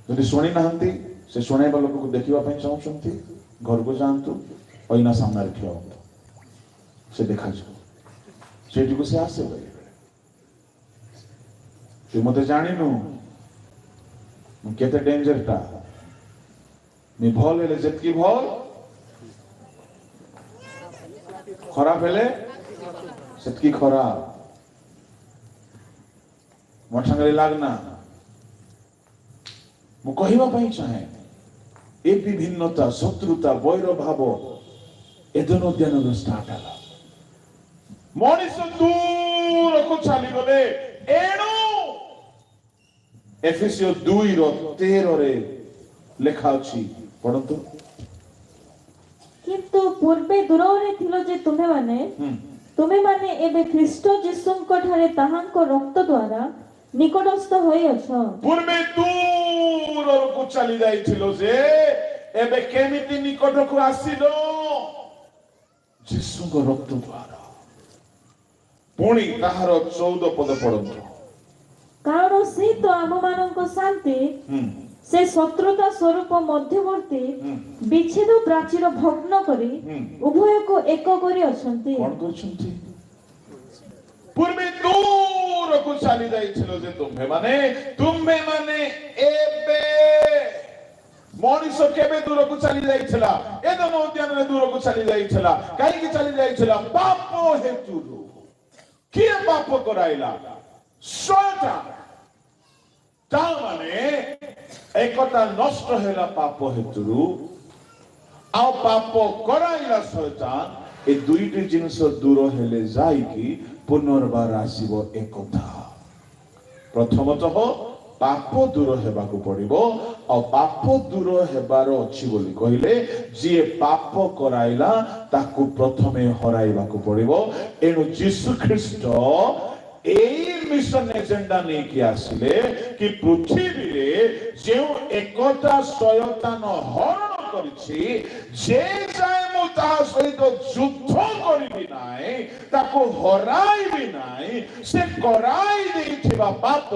ଯଦି ଶୁଣି ନାହାନ୍ତି, ସେ ଶୁଣାଇବା ଲୋକକୁ ଦେଖିବା ପାଇଁ ଚାହୁଁଛନ୍ତି, ଘରକୁ ଯାଆନ୍ତୁ, ଅଇନା ସାମ୍ନାରେ ଠିଆ ହୁଅନ୍ତୁ, ସେ ଦେଖାଯିବ। ସେଇଠିକୁ ସେ ଆସେ ବେଳେ ବେଳେ। ତୁ ମତେ ଜାଣିନୁ, ମୁଁ କେତେ ଡେଞ୍ଜରଟା। ମୁଁ ଭଲ ହେଲେ ଯେତିକି ଭଲ, ଖରାପ ହେଲେ ସେତିକି ଖରାପ। ମୋ ସାଙ୍ଗରେ ଲାଗନା। ମୁଁ କହିବା ପାଇଁ ଚାହେଁ, ଏ ବିଭିନ୍ନତା, ଶତ୍ରୁତା, ବୈର ଭାବ ଏଦନ ଉଦ୍ୟାନରୁ ଷ୍ଟାର୍ଟ ହେଲା। ମଣିଷ ଦୂରକୁ ଚାଲିଗଲେ। ଏଣୁ ଏଫେସୀୟ 2:13 ଲେଖା ଅଛି, ପଢନ୍ତୁ। କିନ୍ତୁ ପୂର୍ବେ ଦୂରରେ ଥିଲ ଯେ ତୁମେମାନେ ଏବେ ଖ୍ରୀଷ୍ଟ ଯୀଶୁଙ୍କ ଠାରେ ତାହାଙ୍କ ରକ୍ତ ଦ୍ୱାରା ନିକଟସ୍ଥ ହୋଇଅଛ। ପୂର୍ବେ ଦୂରକୁ ଚାଲି ଯାଇଥିଲ ଯେ ଏବେ କେମିତି ନିକଟକୁ ଆସିଲ? ଯୀଶୁଙ୍କ ରକ୍ତ ଦ୍ୱାରା। ପୁଣି ତାହାର 14 ପଦ ପଢନ୍ତୁ। କାରଣ ସେ ତ ଆମମାନଙ୍କ ଶାନ୍ତି, ସେ ଶତ୍ରୁତା ସ୍ୱରୂପ ମଧ୍ୟବର୍ତ୍ତୀ ବିଚ୍ଛେଦ ପ୍ରାଚୀର ଭଗ୍ନ କରି ଉଭୟକୁ ଏକ କରି ଅଛନ୍ତି। କଣ କରୁଛନ୍ତି? ପୂର୍ବେ ଦୂରକୁ ଚାଲି ଯାଇଥିଲ ଯେ ତୁମ୍ଭେମାନେ ଏବେ। ମଣିଷ କେବେ ଦୂରକୁ ଚାଲି ଯାଇଥିଲା? ଏଦନ ଉଦ୍ୟାନରେ ଦୂରକୁ ଚାଲି ଯାଇଥିଲା। କାହିଁକି ଚାଲି ଯାଇଥିଲା? ପାପ ହେତୁରୁ। କିଏ ପାପ କରାଇଲା? ଶୟତାନ। ତାମାନେ ଏକଥା ନଷ୍ଟ ହେଲା ପାପ ହେତୁରୁ, ଆଉ ପାପ କରାଇଲା ଶୟତାନ। ଏ ଦୁଇଟି ଜିନିଷ ଦୂର ହେଲେ ଯାଇକି ପୁନର୍ବାର ଆସିବ ଏକଥା। ପ୍ରଥମତଃ ପାପ ଦୂର ହେବାକୁ ପଡିବ। ଆଉ ପାପ ଦୂର ହେବାର ଅଛି ବୋଲି କହିଲେ, ଯିଏ ପାପ କରାଇଲା ତାକୁ ପ୍ରଥମେ ହରାଇବାକୁ ପଡିବ। ଏଣୁ ଯୀଶୁ ଖ୍ରୀଷ୍ଟ ଏଇ ମିଶନ ଏଜେଣ୍ଡା ନେଇକି ଆସିଲେ କି ପୃଥିବୀରେ ଯେଉଁ ଏକତା ଶୟତାନ ହରଣ କରିଛି, ଯେ ଯାଏ ମୁଁ ତାହା ସହିତ ଯୁଦ୍ଧ କରିବି ନାହିଁ, ତାକୁ ହରାଇବି ନାହିଁ, ସେ କରାଇ ଦେଇଥିବା ପାପ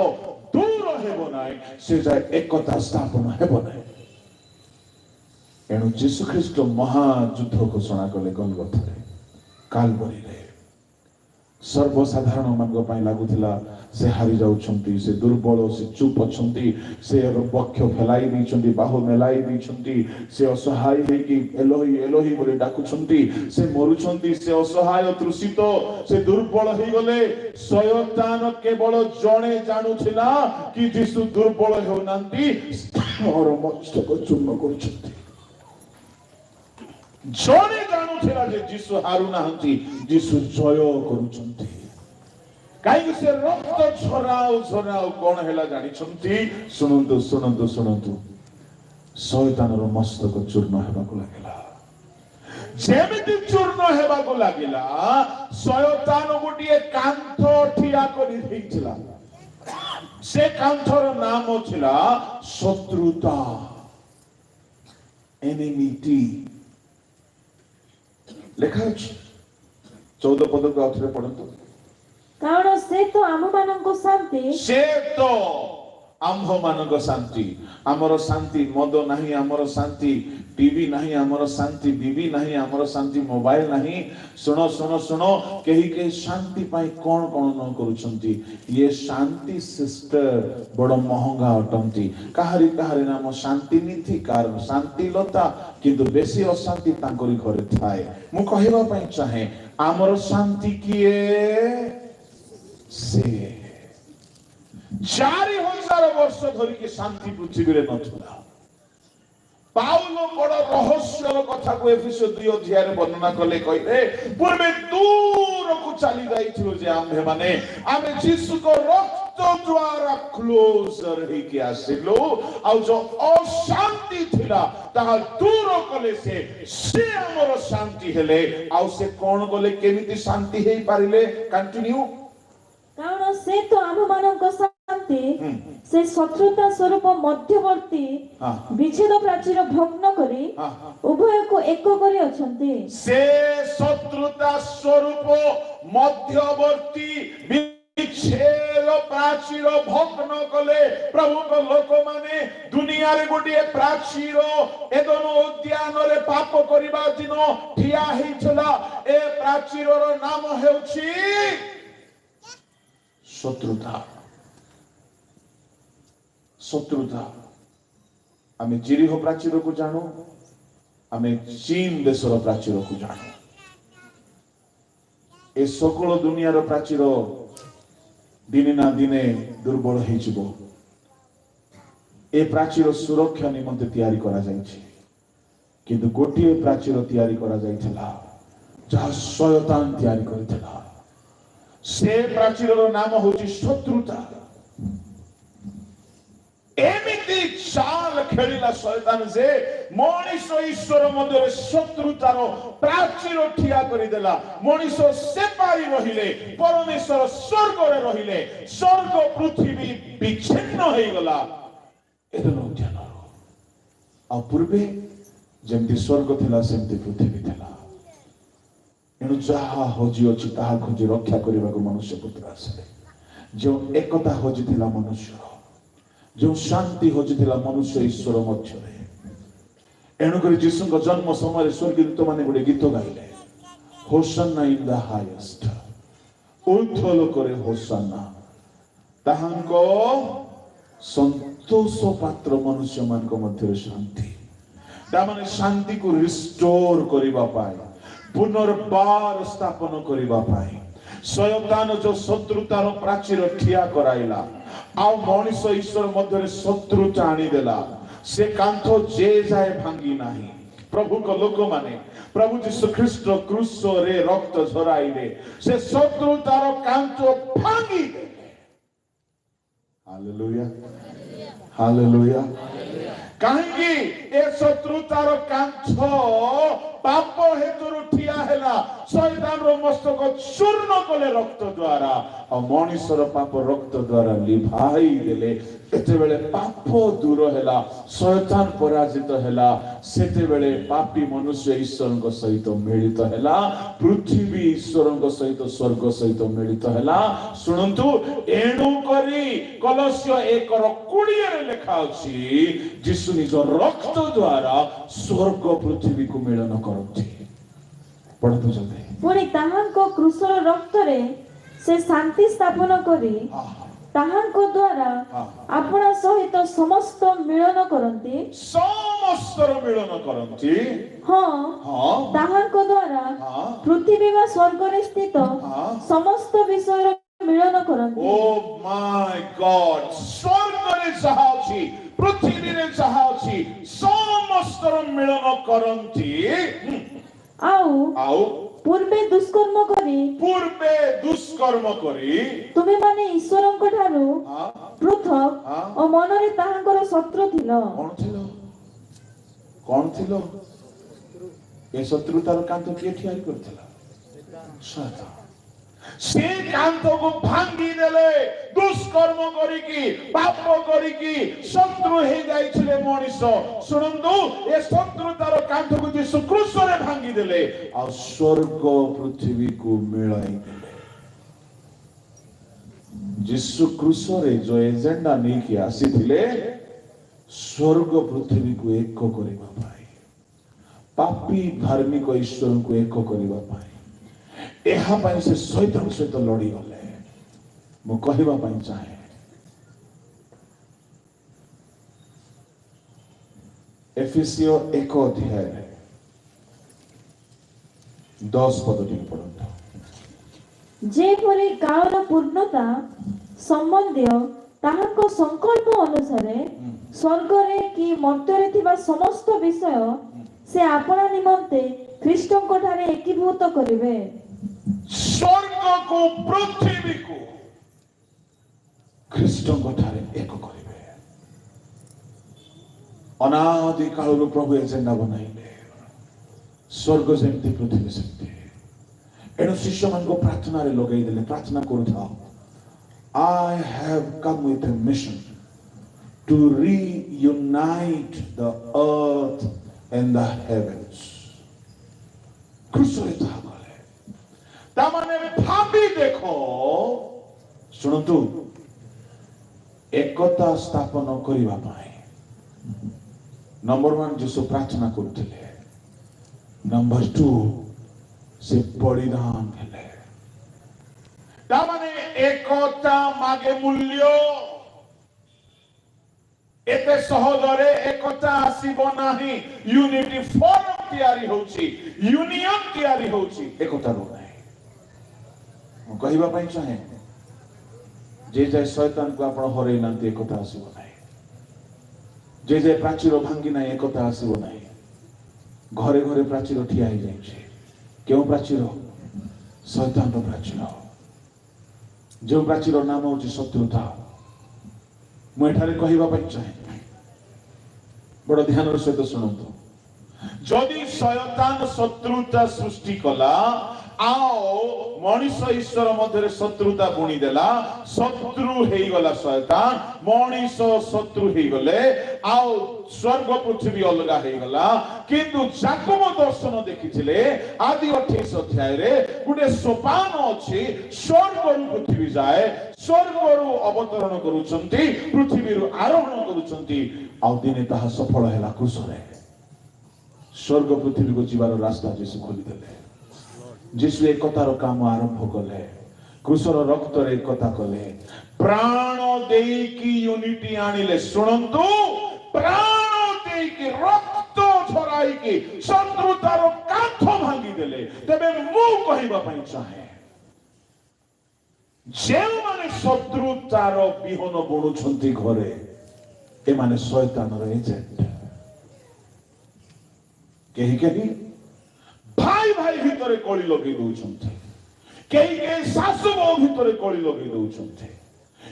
ଦୂର ହେବ ନାହିଁ, ସେ ଯାଏ ଏକତା ସ୍ଥାପନ ହେବ ନାହିଁ। ଏଣୁ ଯୀଶୁ ଖ୍ରୀଷ୍ଟ ମହାଯୁଦ୍ଧ ଘୋଷଣା କଲେ ଗଲଗଥାରେ, କାଲବରୀରେ। सर्वसाधारण मान लगुला से हारी जाउछंती से दुर्बल से चुप अछंती से पक्ष फेलाई दैछंती बाहु मेलाई दैछंती से असहाय हेकी एलोही एलोही बोली डाकुछंती से मरुछंती से असहाय तृषित से दुर्बल हे गले शयतान केवल जणे जानुथिला कि यीशु दुर्बल हेउनांती और मस्तक चूर्ण करुछंती जणे जानुथिला जे यीशु हारु नाहंती यीशु जय करुछंती कहीं से रक्त झराऊ झराऊ कौन है जानी शुणु शुणु शुणु शैतान मस्तक चूर्ण हेबाकु लागिला जेमिति चूर्ण हेबाकु लागिला शैतान गोटे कांथ ठिया करि दैथिला से कांथर नाम छिला शत्रुता एनिमिटी लेखा 14 पद को आउथरे पढंतु कारण से तो आम मानक शांति से तो आम्भ मानक शांति आमर शांति मद नहीं आमर शांति टीवी नहीं आमर शांति बीबी नहीं आमर शांति मोबाइल नहीं सुनो सुनो सुनो कहीं के शांति पाई कौन कौन न करूछंती ये शांति सिस्टर बड़ महंगा अटंती काहारी काहारी नाम शांति नीति कारण शांति लता किंतु बेसी अशांति तांकरी घरे थाए मु कहबा पई चाहे आमर शांति किए से 4000 वर्ष धरी के शांति पृथ्वी रे नथुला पाउलो बड़ रहस्यर कथा को एफिसो 2 अध्याय रे वर्णना कले कहले पूर्वे दूर को चली जाइथिलो जे आम्भे माने आमे यीशु को रक्त द्वारा क्लोजर हे के आसिलो आ जो अशांति थिला ता दूर कले से हमर शांति हेले आ से कोन गले केमिति शांति हे पारिले कंटिन्यू कारण से तो आम मानक शांति से शत्रुता स्वरूप मध्यवर्ती विच्छेद प्राचीर भग्न करी उभय को एक करी अछंती से शत्रुता स्वरूप मध्यवर्ती विच्छेद प्राचीर भग्न कले प्रभु को लोक माने दुनिया रे गोटे प्राचीर एदन उद्यान रे पाप करिबा दिन ठिया हेइछला ए प्राचीर रो नाम हेउछि शत्रुता शत्रुता आमे जिरिहो प्राचीर को जानो आमे चीन देशर प्राचीर को जानो ए सकल दुनियार प्राचीर दिने ना दिने दुर्बल हे जिवो ए प्राचीर सुरक्षा निमंते तैयारी करा जायछि किंतु गोटिए प्राचीर तैयारी करा जायथिला जहा शयतान तैयारी करथिला से प्राचीर नाम होची शत्रुता एमिति चाल खेलिला शयतान से मनीष ईश्वर मध्य शत्रुतार प्राचीर ठिया करि देला मनीष सेपारी रहिले परमेश्वर स्वर्ग रे रहिले स्वर्ग पृथ्वी विच्छिन्न होई गला एदन उद्यान आ पूर्वे जेमति स्वर्ग थिला सेमति पृथ्वी थिला एनु जहा होजी अछि ताहा खोजी रक्षा करबा को मनुष्य पुत्र आसले जो एकता होजी थिला मनुष्य जो शांति होजी थिला मनुष्य ईश्वर मध्य रे एनु करी यीशु को जन्म समय स्वर्गदूत माने गोटे गीत गाइले होसन्ना इन द हाईएस्ट ऊर्ध्व करे होसन्ना ताहांको संतोष पात्र मनुष्य मान को मध्य रे शांति ता माने शांति को रिस्टोर करिबा पाए पुनर्बार स्थापन करिबा पाई शयतान जो शत्रुतार प्राचीर ठिया कराइला आ मनुष्य ईश्वर मध्य शत्रुता आनी देला से कांथ जे जाए भांगी नाही प्रभु को लोक माने प्रभु यीशु ख्रीष्ट क्रूस रे रक्त झराइले से शत्रुतार कांथ भांगी देले हालेलुया हालेलुया काहेकि ए शत्रुतार कांथ पाप हेतु ठिया हेला शैतान रो मस्तक चूर्ण कले रक्त द्वारा आ मनुष्यर पाप रक्त द्वारा लिभाई देले एते बेले पाप दूर हेला शैतान पराजित हेला सेते बेले पापी मनुष्य ईश्वर को सहित मिलित हेला पृथ्वी ईश्वर को सहित स्वर्ग सहित मिलित हेला सुनंतु एणु करी कलस्य 1:20 रे लिखा अछि यीशु निज रक्त द्वारा स्वर्ग पृथ्वी को मिलन करथि पढतो जल्दी पुणी ताहांको क्रूसर रक्त रे से शांति स्थापन करी ताहांको द्वारा आपणा सहित समस्त मिलन करन्ति समस्तर मिलन करन्ति हाँ ताहांको द्वारा पृथ्वी वा स्वर्ग रे स्थित समस्त विषय मिलन करन्ति ओ माय गॉड स्वर्ग रे जहा अछि पृथ्वी रे जहा अछि समस्तर मिलन करन्ति आउ पूर्वे दुष्कर्म करी तुमे माने ईश्वरଙ୍କ ଠାରୁ पृथक और मनरे ताहांकर शत्रु थिलो कौन थिलो ए शत्रुतार कांत किए ठियारी करथिला शैतान से कांत को भांगी देले दुष्कर्म करिकी पाप करिकी शत्रु हे जाइछले मनीष सुनंदु ए शत्रुतार कांत को यीशु क्रूस रे भांगी देले आ स्वर्ग पृथ्वी को मिलाई देले यीशु क्रूस रे जो एजेंडा नहीं कि आसीथिले स्वर्ग पृथ्वी को एक करबा पाई पापी धार्मिक ईश्वर को एक करबा पाई एहा पाई से शैतान सहित लड़ी गले मु कहबा पाई चाहे एफिसियो 1 अध्याय 10 पद टी पढंतो जे परे कालर पूर्णता संबंधी ताहांको संकल्प अनुसारे स्वर्ग रे कि मर्त्य रे थिबा समस्त विषय से आपणा निमंते ख्रीष्टଙ୍କ ठारे एकीभूत करिवे स्वर्ग को पृथ्वी को ख्रीष्टଙ୍କ ठारे एक करिवे अनादि कालରୁ प्रभु एजेंडा बनाइले स्वर्ग जेमती पृथ्वी सेमती एणु शिष्य मान को प्रार्थना रे लगेई देले प्रार्थना करूथाओ I have come with a mission to reunite the earth and the heavens क्रूसरे ताहा गले ता माने भाबी देखो सुनतु एकता स्थापन करिवा पाए नंबर 1 जिसो प्रार्थना करथिले नंबर 2 से बलिदान हेले ता माने एकता मागे मूल्य एते सहजरे एकता आसीबो नाही यूनिटी फॉर्म तयारी होची यूनियन तयारी होची एकता रो नाही मु कहिबा पई चाहे जे जे शैतान को आपण हरै नांती एकता आसीबो नाही जे जे प्राचीर भांगी नाही एकता आसीबो नाही घरे घरे प्राचीर ठिया ही जाई छै केउ प्राचीर शैतान रो प्राचीर जो प्राचीर नाम होची शत्रुता मु एठारे कहिबा पई चाहे बड़ ध्यान रो सहित सुनंतु जदि शैतान शत्रुता सृष्टि कला आओ मनीष ईश्वर मध्य शत्रुता बुणी देला शत्रु हेई गला शैतान मनीष शत्रु हेई गले आओ स्वर्ग पृथ्वी अलगा हेई गला किंतु जाकब दर्शन देखिथिले आदि 28 अध्याय रे गुटे सोपान अछि स्वर्ग रु पृथ्वी जाए स्वर्ग रु अवतरण करूचंती पृथ्वी रु आरोहण करूचंती आ दिने ताहा सफल हैला क्रूसरे स्वर्ग पृथ्वी को जीवार रास्ता जेसु खोली देले जिसु एकतार काम आरंभ कले क्रूसर रक्त रे एकता कले प्राण देई की यूनिटी आनिले सुनंतु प्राण देई की रक्त झराई की शत्रुतार कांथ भांगी देले तबे मु कहिबा पई चाहे जे माने शत्रुतार बिहन बुणुछंती घरे ए माने शैतानर एजेंट केही केही भाई भाई भितरे कଳି लगे दउछंती केही केही सासु बहु भितरे कଳି लगे दउछंती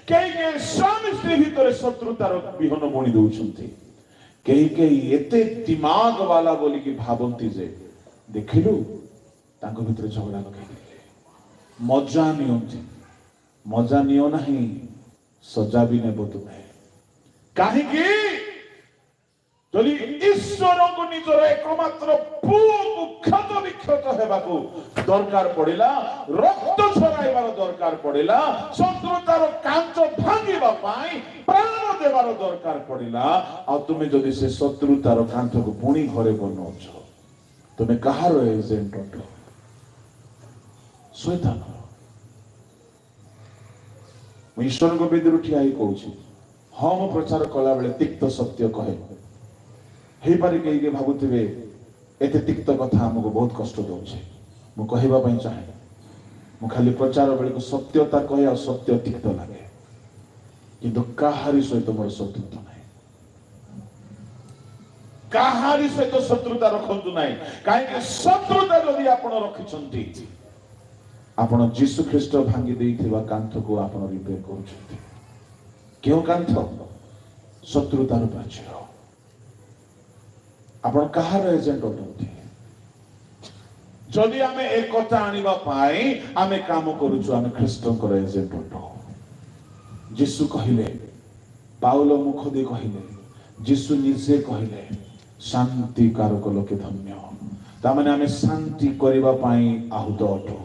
केही केही स्वामी स्त्री भितरे शत्रुतार बिहन बुणी दउछंती केही केही एते दिमाग वाला बोली की भाबंती जे देखिलु तांको भितरे झगड़ा लगे मजा नियो नहीं सजा भी नेबो तुमे काहे की जदि ईश्वर को निजर एकमात्र पुओ को क्षत विक्षत हेबाकू दरकार पड़िला रक्त छराइबार दरकार पड़िला शत्रुतार कांच भांगिबा पाई प्राण देबार दरकार पड़िला आ तुमे जदि से शत्रुतार कांच को पुणी घरे बनौछ तुमे कहार एजेंट अट शैतान ମୁଁ ଈଶ୍ୱରଙ୍କ ବେଦୀରୁ ଠିଆ ହେଇ କହୁଛି, ହଁ ମୁଁ ପ୍ରଚାର କଲା ବେଳେ ତିକ୍ତ ସତ୍ୟ କହେ। ହେଇପାରେ କେହି ଭାବୁଥିବେ ଏତେ ତିକ୍ତ କଥା ଆମକୁ ବହୁତ କଷ୍ଟ ଦଉଛି। ମୁଁ କହିବା ପାଇଁ ଚାହେଁ, ମୁଁ ଖାଲି ପ୍ରଚାର ବେଳକୁ ସତ୍ୟତା କହେ ଆଉ ସତ୍ୟ ତିକ୍ତ ଲାଗେ, କିନ୍ତୁ କାହାରି ସହିତ ମୋର ଶତ୍ରୁତା ନାହିଁ। କାହାରି ସହିତ ଶତ୍ରୁତା ରଖନ୍ତୁ ନାହିଁ। କାହିଁକି ଶତ୍ରୁତା ଯଦି ଆପଣ ରଖିଛନ୍ତି, ଆପଣ ଯୀଶୁ ଖ୍ରୀଷ୍ଟ ଭାଙ୍ଗି ଦେଇଥିବା କାନ୍ଥକୁ ଆପଣ ରିପେୟାର କରୁଛନ୍ତି। କେଉଁ କାନ୍ଥ? ଶତ୍ରୁତାର ପ୍ରାଚୀର। ଆପଣ କାହାର ଏଜେଣ୍ଟ ଅଟନ୍ତି? ଯଦି ଆମେ ଏକତା ଆଣିବା ପାଇଁ ଆମେ କାମ କରୁଛୁ, ଆମେ ଖ୍ରୀଷ୍ଟଙ୍କର ଏଜେଣ୍ଟ ଅଟୁ। ଯୀଶୁ କହିଲେ, ପାଉଲ ମୁଖ ଦେଇ କହିଲେ, ଯୀଶୁ ନିଜେ କହିଲେ, ଶାନ୍ତି କାରକ ଲୋକେ ଧନ୍ୟ। ତାମାନେ ଆମେ ଶାନ୍ତି କରିବା ପାଇଁ ଆହୁତ ଅଟୁ।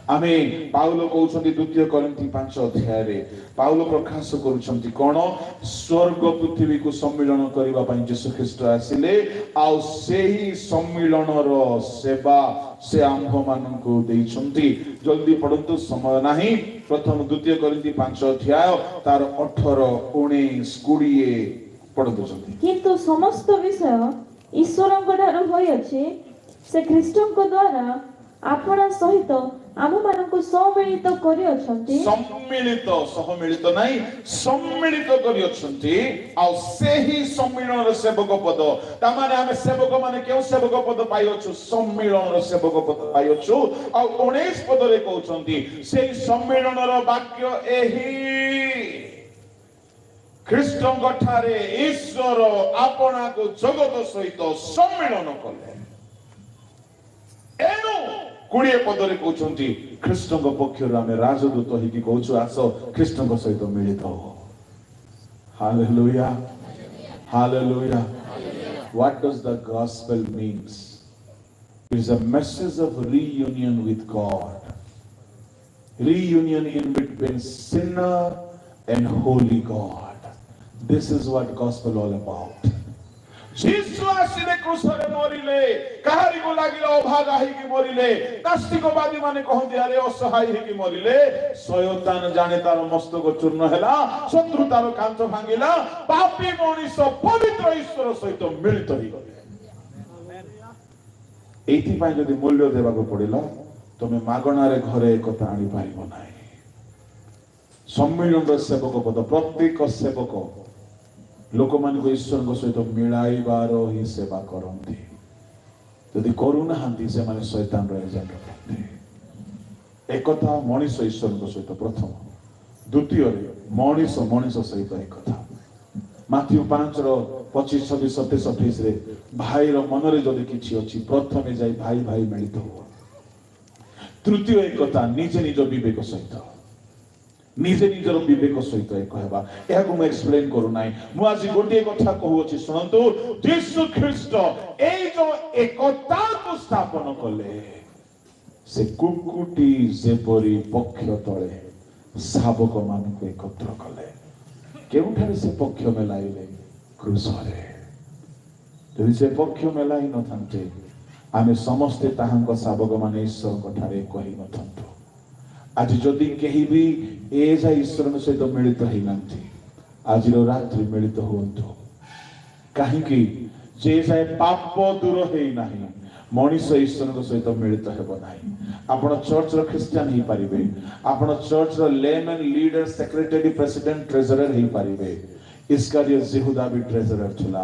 ଆମେ ପାଉଲ କହୁଛନ୍ତି ଦ୍ୱିତୀୟ କରିନ୍ଥୀ 5 ଅଧ୍ୟାୟରେ ପାଉଲ ପ୍ରକାଶ କରୁଛନ୍ତି କଣ? ସ୍ୱର୍ଗ ପୃଥିବୀକୁ ସମ୍ମିଳନ କରିବା ପାଇଁ ଯୀଶୁ ଖ୍ରୀଷ୍ଟ ଆସିଲେ, ଆଉ ସେହି ସମ୍ମିଳନର ସେବା ସେ ଆମ୍ଭମାନଙ୍କୁ ଦେଇଛନ୍ତି। ଜଲ୍ଦି ପଢନ୍ତୁ, ସମୟ ନାହିଁ। ପ୍ରଥମ ଦ୍ୱିତୀୟ କରିନ୍ଥୀ 5 ଅଧ୍ୟାୟ ତାର 18, 19, 20 ପଢନ୍ତୁ ଜଲ୍ଦି। କିନ୍ତୁ ସମସ୍ତ ବିଷୟ ଈଶ୍ୱରଙ୍କ ଠାରୁ ହୋଇଅଛି, ସେ ଖ୍ରୀଷ୍ଟଙ୍କ ଦ୍ୱାରା ଆପଣା ସହିତ ଆମମାନଙ୍କୁ ସମ୍ମିଳିତ କରିଅଛନ୍ତି। ସମ୍ମିଳିତ, ସହମିଳିତ ନାହିଁ, ସମ୍ମିଳିତ କରିଅଛନ୍ତି। ଆଉ ସେହି ସମ୍ମିଳନର ସେବକ ପଦ, ତାମାନେ ଆମେ ସେବକ ମାନେ କେଉଁ ସେବକ ପଦ ପାଇଅଛୁ? ସମ୍ମିଳନର ସେବକ ପଦ ପାଇଅଛୁ। ଆଉ 19 ପଦରେ କହୁଛନ୍ତି, ସେହି ସମ୍ମିଳନର ବାକ୍ୟ ଏହି, ଖ୍ରୀଷ୍ଟଙ୍କ ଠାରେ ଈଶ୍ୱର ଆପଣାକୁ ଜଗତ ସହିତ ସମ୍ମିଳନ କଲେ। ଏଣୁ 20 ପଦରେ କହୁଛନ୍ତି, ଖ୍ରୀଷ୍ଟଙ୍କ ପକ୍ଷରୁ ଆମେ ରାଜଦୂତ ହେଇକି କହୁଛୁ, ଆସ ଖ୍ରୀଷ୍ଟଙ୍କ ସହିତ ମିଳିତ ହୋ। Hallelujah, hallelujah. What does the gospel means? It is a message of reunion with God. Reunion in between sinner and holy God. This is what gospel all about. ଯୀଶୁ ଆସିଲେ କ୍ରୁଶରେ ମରିଲେ, କାହାରିକୁ ଲାଗିଲା ଅଭାଗା ହେଇକି ମରିଲେ। ନାସ୍ତିକବାଦୀ ମାନେ କହନ୍ତି ଆରେ ଅସହାୟ ହେଇକି ମରିଲେ। ଶୟତାନ ଜାଣେ ତାର ମସ୍ତକ ଚୂର୍ଣ୍ଣ ହେଲା, ଶତ୍ରୁ ତାର କାନ୍ଥ ଭାଙ୍ଗିଲା, ପାପୀ ମଣିଷ ପବିତ୍ର ଈଶ୍ୱର ସହିତ ମିଳିତ ହେଇଗଲେ। ଏଇଥିପାଇଁ ଯଦି ମୂଲ୍ୟ ଦେବାକୁ ପଡିଲା, ତମେ ମାଗଣାରେ ଘରେ ଏକତା ଆଣିପାରିବ ନାହିଁ। ସମ୍ମିଳନର ସେବକ ପଦ, ପ୍ରତ୍ୟେକ ସେବକ ଲୋକମାନଙ୍କୁ ଈଶ୍ୱରଙ୍କ ସହିତ ମିଳାଇବାର ହିଁ ସେବା କରନ୍ତି। ଯଦି କରୁନାହାନ୍ତି, ସେମାନେ ଶୈତାନର ଏଜେଣ୍ଟ ଅଟନ୍ତି। ଏକତା ମଣିଷ ଈଶ୍ୱରଙ୍କ ସହିତ ପ୍ରଥମ, ଦ୍ୱିତୀୟରେ ମଣିଷ ସହିତ ଏକତା। ମାଥ୍ୟୁ 5ର 25, 26, 27, 28ରେ ଭାଇର ମନରେ ଯଦି କିଛି ଅଛି, ପ୍ରଥମେ ଯାଇ ଭାଇ ଭାଇ ମିଳିତ ହୁଅ। ତୃତୀୟ ଏକତା ନିଜ ନିଜ ବିବେକ ସହିତ, ନିଜେ ନିଜର ବିବେକ ସହିତ ଏକ ହେବା। ଏହାକୁ ମୁଁ ଏକ୍ସପ୍ଲେନ କରୁନାହିଁ। ମୁଁ ଆଜି ଗୋଟିଏ କଥା କହୁଅଛି, ଶୁଣନ୍ତୁ। ଯୀଶୁ ଖ୍ରୀଷ୍ଟ ଏଇ ଯୋଉ ଏକତାକୁ ସ୍ଥାପନ କଲେ, ସେ କୁକୁଟି ଯେପରି ପକ୍ଷ ତଳେ ଶାବକ ମାନଙ୍କୁ ଏକତ୍ର କଲେ। କେଉଁଠାରେ ସେ ପକ୍ଷ ମେଲାଇଲେ? କ୍ରୁଶରେ। ଯଦି ସେ ପକ୍ଷ ମେଲାଇ ନଥାନ୍ତେ, ଆମେ ସମସ୍ତେ ତାହାଙ୍କ ଶାବକ ମାନେ ଈଶ୍ୱରଙ୍କ ଠାରେ କହି ନଥାନ୍ତୁ। ଆଜି ଯଦି କେହି ବି ଏ ଯାଏ ଈଶ୍ୱରଙ୍କ ସହିତ ମିଳିତ ହେଇନାହାନ୍ତି, ଆଜିର ରାତ୍ରି ମିଳିତ ହୁଅନ୍ତୁ। କାହିଁକି? ଯେ ଯାଏ ପାପ ଦୂର ହେଇନାହିଁ, ମଣିଷ ଈଶ୍ୱରଙ୍କ ସହିତ ମିଳିତ ହେବ ନାହିଁ। ଆପଣ ଚର୍ଚ୍ଚର ଖ୍ରୀଷ୍ଟିଆନ ହେଇପାରିବେ, ଆପଣ ଚର୍ଚ୍ଚର ଲେମେନ୍, ଲିଡର, ସେକ୍ରେଟାରୀ, ପ୍ରେସିଡେଣ୍ଟ, ଟ୍ରେଜରର ହେଇପାରିବେ। ଇସ୍କାରିୟତ ଜିହୁଦା ବି ଟ୍ରେଜରର ଥିଲା।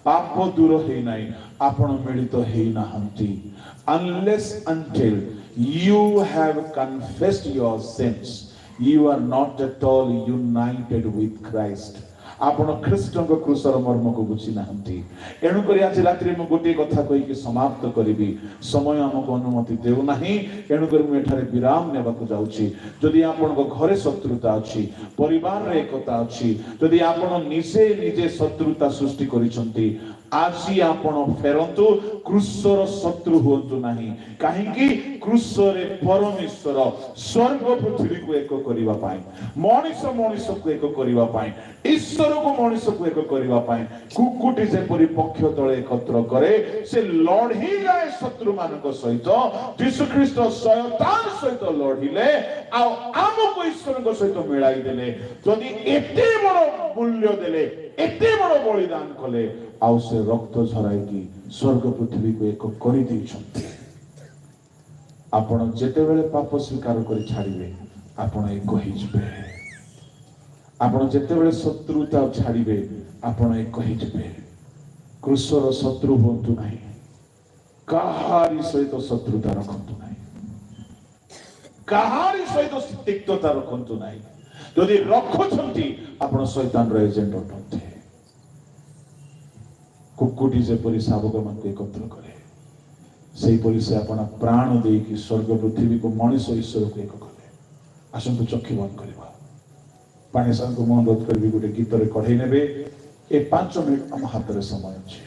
ପାପ ଦୂର ହେଇନାହିଁ, ଆପଣ ମିଳିତ ହେଇନାହାନ୍ତି। unless until you have confessed your sins, you are not at all united with Christ. ଆପଣ ଖ୍ରୀଷ୍ଟଙ୍କ କ୍ରୁଶର ମର୍ମକୁ ବୁଝି ନାହାନ୍ତି। ଏଣୁକରି ଆଜି ରାତିରେ ମୁଁ ଗୋଟିଏ କଥା କହିକି ସମାପ୍ତ କରିବି। ସମୟ ଆମକୁ ଅନୁମତି ଦେଉନାହିଁ, ଏଣୁକରି ମୁଁ ଏଠାରେ ବିରାମ ନେବାକୁ ଯାଉଛି। ଯଦି ଆପଣଙ୍କ ଘରେ ଶତ୍ରୁତା ଅଛି, ପରିବାରରେ ଏକତା ଅଛି, ଯଦି ଆପଣ ନିଜେ ନିଜେ ଶତ୍ରୁତା ସୃଷ୍ଟି କରିଛନ୍ତି, আজি आपण फेरंतु क्रूसर शत्रु हुंतु नाही काहेकि क्रूसरे परमेश्वर स्वर्ग पृथ्वी को एक करिवा पाई मनुष्य को एक करिवा पाई ईश्वर को मनुष्य को एक करिवा पाई कुकुटी जेपरि पक्ष तळे एकत्र करे से लढी जाए शत्रु मानक सहित यीशु ख्रीष्ट शयतान सहित लढिले आ आमको ईश्वर को सहित मिलाई देले जदि एते बड़ मूल्य देले एते बड़ बलिदान कले आउ से रक्त झराई की स्वर्ग पृथ्वी को एक करि दैछन्ते आपण जेते बेले पाप स्वीकार करि छाड़िबे आपण एक कहि जबे आपण जेते बेले शत्रुता छाड़िबे आपण एक कहि जबे क्रूसर शत्रु होंतु नाही काहारी सहित शत्रुता रखंतु नाही काहारी सहित तिक्तता रखंतु नाही यदि रखुछंती आपण शैतान रे एजेंट होतंते कुकुटी जेपरि शावक मन एकत्र करे सेही परि से आपण प्राण देई कि स्वर्ग पृथ्वी को मनुष्य ईश्वर को एक कले आसंतु चक्षु बंद करबा पानी संग को मन रोध करबी गोटे गीत रे कढई नेबे ए 5 मिनिट हम हाथ रे समय अछि।